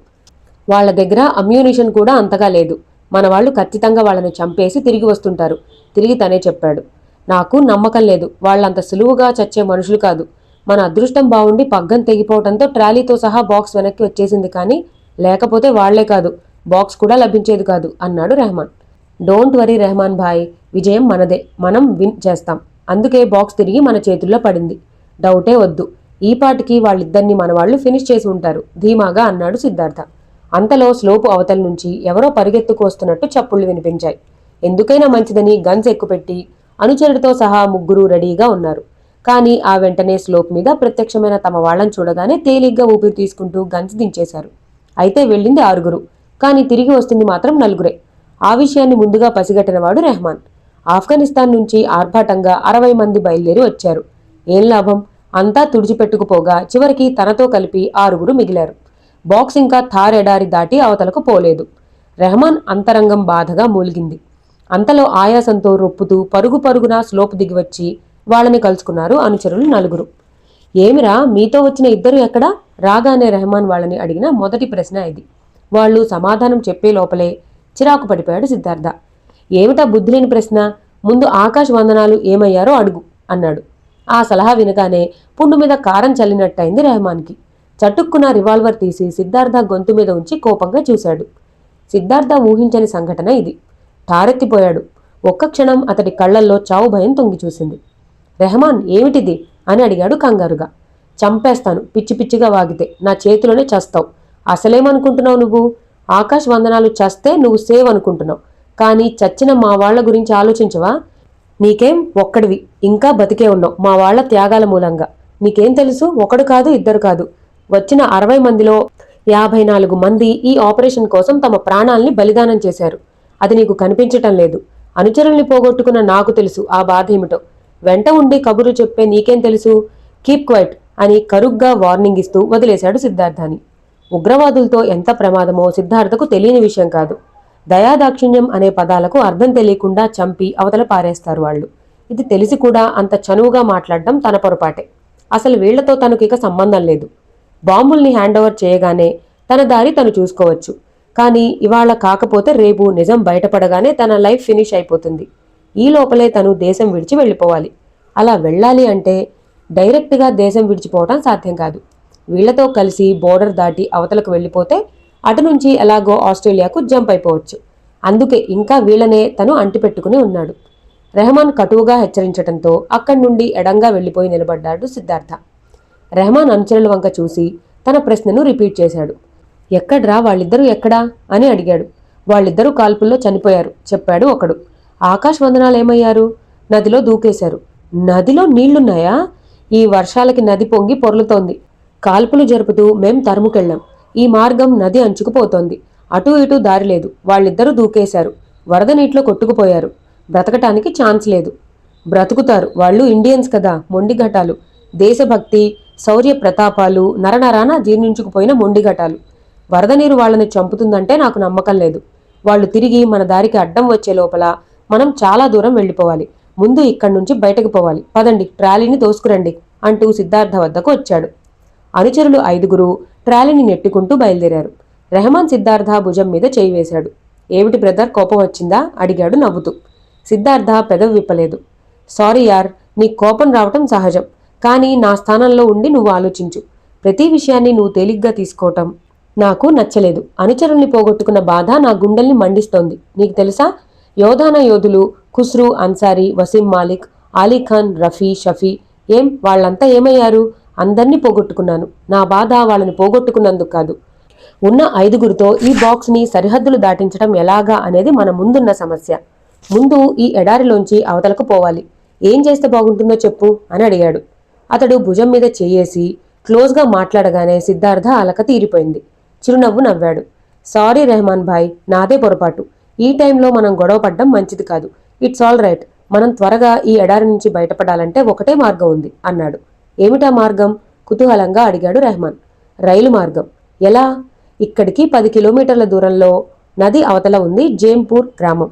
Speaker 1: వాళ్ల దగ్గర అమ్యూనిషన్ కూడా అంతగా లేదు. మన వాళ్ళు ఖచ్చితంగా వాళ్ళని చంపేసి తిరిగి వస్తుంటారు. తిరిగి తనే చెప్పాడు. నాకు నమ్మకం లేదు, వాళ్ళంత సులువుగా చచ్చే మనుషులు కాదు. మన అదృష్టం బాగుండి పగ్గం తెగిపోవడంతో ట్రాలీతో సహా బాక్స్ వెనక్కి వచ్చేసింది, కానీ లేకపోతే వాళ్లే కాదు, బాక్స్ కూడా లభించేది కాదు అన్నాడు రెహమాన్. డోంట్ వరీ రెహమాన్ భాయ్, విజయం మనదే, మనం విన్ చేస్తాం. అందుకే బాక్స్ తిరిగి మన చేతుల్లో పడింది. డౌటే వద్దు. ఈ పాటికి వాళ్ళిద్దరినీ మన వాళ్ళు ఫినిష్ చేసి ఉంటారు ధీమాగా అన్నాడు సిద్ధార్థ. అంతలో స్లోపు అవతల నుంచి ఎవరో పరిగెత్తుకు వస్తున్నట్టు చప్పుళ్లు వినిపించాయి. ఎందుకైనా మంచిదని గన్స్ ఎక్కుపెట్టి అనుచరుడితో సహా 3 రెడీగా ఉన్నారు. కానీ ఆ వెంటనే స్లోప్ మీద ప్రత్యక్షమైన తమ వాళ్లను చూడగానే తేలిగ్గా ఊపిరి తీసుకుంటూ గన్స్ దించేశారు. అయితే వెళ్ళింది 6, కానీ తిరిగి వస్తుంది మాత్రం 4. ఆ విషయాన్ని ముందుగా పసిగట్టినవాడు రెహమాన్. ఆఫ్ఘనిస్తాన్ నుంచి ఆర్భాటంగా 60 మంది బయలుదేరి వచ్చారు. ఏం లాభం, అంతా తుడిచిపెట్టుకుపోగా చివరికి తనతో కలిపి 6 మిగిలారు. బాక్స్ ఇంకా థార్ ఎడారి దాటి అవతలకు పోలేదు. రెహమాన్ అంతరంగం బాధగా మూలిగింది. అంతలో ఆయాసంతో రొప్పుతూ పరుగు పరుగున స్లోపు దిగివచ్చి వాళ్ళని కలుసుకున్నారు అనుచరులు 4. ఏమిరా, మీతో వచ్చిన 2 ఎక్కడా? రాగానే రెహమాన్ వాళ్ళని అడిగిన మొదటి ప్రశ్న ఇది. వాళ్ళు సమాధానం చెప్పే లోపలే చిరాకు పడిపోయాడు సిద్ధార్థ. ఏమిటా బుద్ధిలేని ప్రశ్న? ముందు ఆకాష్ వందనాలు ఏమయ్యారో అడుగు అన్నాడు. ఆ సలహా వినగానే పుండు మీద కారం చల్లినట్టయింది రెహమాన్కి. చటుక్కున రివాల్వర్ తీసి సిద్ధార్థ గొంతు మీద ఉంచి కోపంగా చూశాడు. సిద్ధార్థ ఊహించని సంఘటన ఇది. ఠారెత్తిపోయాడు. ఒక్క క్షణం అతడి కళ్లల్లో చావు భయం తొంగి చూసింది. రెహమాన్, ఏమిటిది అని అడిగాడు కంగారుగా. చంపేస్తాను, పిచ్చి పిచ్చిగా వాగితే. నా చేతిలోనే చస్తావు. అసలేమనుకుంటున్నావు నువ్వు? ఆకాష్ వందనాలు చస్తే నువ్వు సేవ్ అనుకుంటున్నావు. కానీ చచ్చిన మా వాళ్ల గురించి ఆలోచించవా? నీకేం ఒక్కడివి, ఇంకా బతికే ఉన్నావు మా వాళ్ల త్యాగాల మూలంగా. నీకేం తెలుసు? ఒకడు కాదు, ఇద్దరు కాదు, వచ్చిన 60 మందిలో 54 మంది ఈ ఆపరేషన్ కోసం తమ ప్రాణాల్ని బలిదానం చేశారు. అది నీకు కనిపించటం లేదు. అనుచరుల్ని పోగొట్టుకున్న నాకు తెలుసు ఆ బాధ ఏమిటో. వెంట ఉండి కబురు చెప్పే నీకేం తెలుసు? కీప్ క్వైట్ అని కరుగ్గా వార్నింగ్ ఇస్తూ వదిలేశాడు సిద్ధార్థని. ఉగ్రవాదులతో ఎంత ప్రమాదమో సిద్ధార్థకు తెలియని విషయం కాదు. దయాదాక్షిణ్యం అనే పదాలకు అర్థం తెలియకుండా చంపి అవతల పారేస్తారు వాళ్ళు. ఇది తెలిసి కూడా అంత చనువుగా మాట్లాడడం తన పొరపాటే. అసలు వీళ్లతో తనకిక సంబంధం లేదు. బాంబుల్ని హ్యాండ్ ఓవర్ చేయగానే తన దారి తను చూసుకోవచ్చు. కానీ ఇవాళ కాకపోతే రేపు నిజం బయటపడగానే తన లైఫ్ ఫినిష్ అయిపోతుంది. ఈ లోపలే తను దేశం విడిచి వెళ్ళిపోవాలి. అలా వెళ్ళాలి అంటే డైరెక్ట్గా దేశం విడిచిపోవటం సాధ్యం కాదు. వీళ్లతో కలిసి బోర్డర్ దాటి అవతలకు వెళ్ళిపోతే అటు నుంచి ఎలాగో ఆస్ట్రేలియాకు జంప్ అయిపోవచ్చు. అందుకే ఇంకా వీళ్లనే తను అంటిపెట్టుకుని ఉన్నాడు. రెహమాన్ కటువుగా హెచ్చరించటంతో అక్కడి నుండి ఎడంగా వెళ్లిపోయి నిలబడ్డాడు సిద్ధార్థ. రెహమాన్ అనుచరుల వంక చూసి తన ప్రశ్నను రిపీట్ చేశాడు. ఎక్కడ్రా వాళ్ళిద్దరూ ఎక్కడా అని అడిగాడు. వాళ్ళిద్దరూ కాల్పుల్లో చనిపోయారు చెప్పాడు ఒకడు. ఆకాశ్ వందనాలేమయ్యారు? నదిలో దూకేశారు. నదిలో నీళ్లున్నాయా? ఈ వర్షాలకి నది పొంగి పొర్లుతోంది. కాల్పులు జరుపుతూ మేం తరుముకెళ్ళాం. ఈ మార్గం నది అంచుకుపోతోంది. అటూ ఇటూ దారి లేదు. వాళ్ళిద్దరూ దూకేశారు. వరద నీటిలో కొట్టుకుపోయారు. బ్రతకటానికి ఛాన్స్ లేదు. బ్రతుకుతారు, వాళ్ళు ఇండియన్స్ కదా, మొండిఘటాలు. దేశభక్తి, శౌర్య ప్రతాపాలు నరనరాన జీర్ణించుకుపోయిన మొండిఘటాలు. వరద నీరు వాళ్ళని చంపుతుందంటే నాకు నమ్మకం లేదు. వాళ్ళు తిరిగి మన దారికి అడ్డం వచ్చే లోపల మనం చాలా దూరం వెళ్ళిపోవాలి. ముందు ఇక్కడి నుంచి బయటకు పోవాలి. పదండి, ట్రాలీని తోసుకురండి అంటూ సిద్ధార్థ వద్దకు వచ్చాడు. అనుచరులు 5 ట్రాలీని నెట్టుకుంటూ బయలుదేరారు. రెహమాన్ సిద్ధార్థ భుజం మీద చేయి వేశాడు. ఏమిటి బ్రదర్, కోపం వచ్చిందా అడిగాడు నవ్వుతూ. సిద్ధార్థ పెదవి విప్పలేదు. సారీ యార్, నీ కోపం రావటం సహజం. కానీ నా స్థానంలో ఉండి నువ్వు ఆలోచించు. ప్రతి విషయాన్ని నువ్వు తేలిగ్గా తీసుకోవటం నాకు నచ్చలేదు. అనుచరుల్ని పోగొట్టుకున్న బాధ నా గుండెల్ని మండిస్తోంది. నీకు తెలుసా, యోధాన యోధులు ఖుస్రు, అన్సారీ, వసీం మాలిక్, అలీఖాన్, రఫీ, షఫీ, వాళ్ళంతా ఏమయ్యారు? అందర్నీ పోగొట్టుకున్నాను. నా బాధ వాళ్ళని పోగొట్టుకున్నందుకు కాదు. ఉన్న 5 ఈ బాక్స్ని సరిహద్దులు దాటించడం ఎలాగా అనేది మన ముందున్న సమస్య. ముందు ఈ ఎడారిలోంచి అవతలకు పోవాలి. ఏం చేస్తే బాగుంటుందో చెప్పు అని అడిగాడు. అతడు భుజం మీద చేయేసి క్లోజ్గా మాట్లాడగానే సిద్ధార్థ అలక తీరిపోయింది. చిరునవ్వు నవ్వాడు. సారీ రెహమాన్ భాయ్, నాదే పొరపాటు. ఈ టైంలో మనం గొడవ పడ్డం మంచిది కాదు. It's all right. మనం త్వరగా ఈ ఎడారి నుంచి బయటపడాలంటే ఒకటే మార్గం ఉంది అన్నాడు. ఏమిటా మార్గం? కుతూహలంగా అడిగాడు రెహమాన్. రైలు మార్గం. ఎలా? ఇక్కడికి 10 కిలోమీటర్ల దూరంలో నది అవతల ఉంది జేంపూర్ గ్రామం.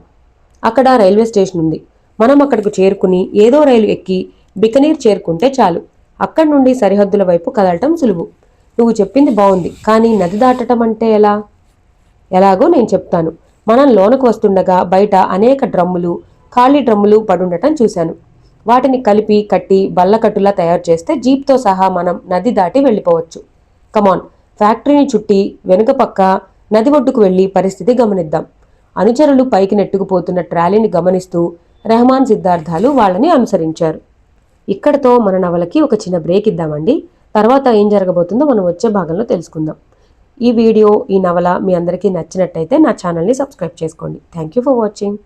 Speaker 1: అక్కడ రైల్వే స్టేషన్ ఉంది. మనం అక్కడికి చేరుకుని ఏదో రైలు ఎక్కి బికనీర్ చేరుకుంటే చాలు. అక్కడి నుండి సరిహద్దుల వైపు కదలటం సులువు. నువ్వు చెప్పింది బాగుంది, కానీ నది దాటటం అంటే ఎలా? ఎలాగో నేను చెప్తాను. మనం లోనకు వస్తుండగా బయట అనేక డ్రమ్ములు, ఖాళీ డ్రమ్ములు పడుండటం చూశాను. వాటిని కలిపి కట్టి బల్లకట్టులా తయారు చేస్తే జీప్తో సహా మనం నది దాటి వెళ్ళిపోవచ్చు. కమాన్, ఫ్యాక్టరీని చుట్టి వెనుక పక్క నది ఒడ్డుకు వెళ్లి పరిస్థితి గమనిద్దాం. అనుచరులు పైకి నెట్టుకుపోతున్న ట్రాలీని గమనిస్తూ రెహమాన్ సిద్ధార్థాలు వాళ్ళని అనుసరించారు. ఇక్కడతో మన నవలకి ఒక చిన్న బ్రేక్ ఇద్దామండి. తర్వాత ఏం జరగబోతుందో మనం వచ్చే భాగంలో తెలుసుకుందాం. ఈ వీడియో, ఈ నవల మీ అందరికీ నచ్చినట్టయితే నా ఛానల్ని సబ్స్క్రైబ్ చేసుకోండి. Thank you for watching.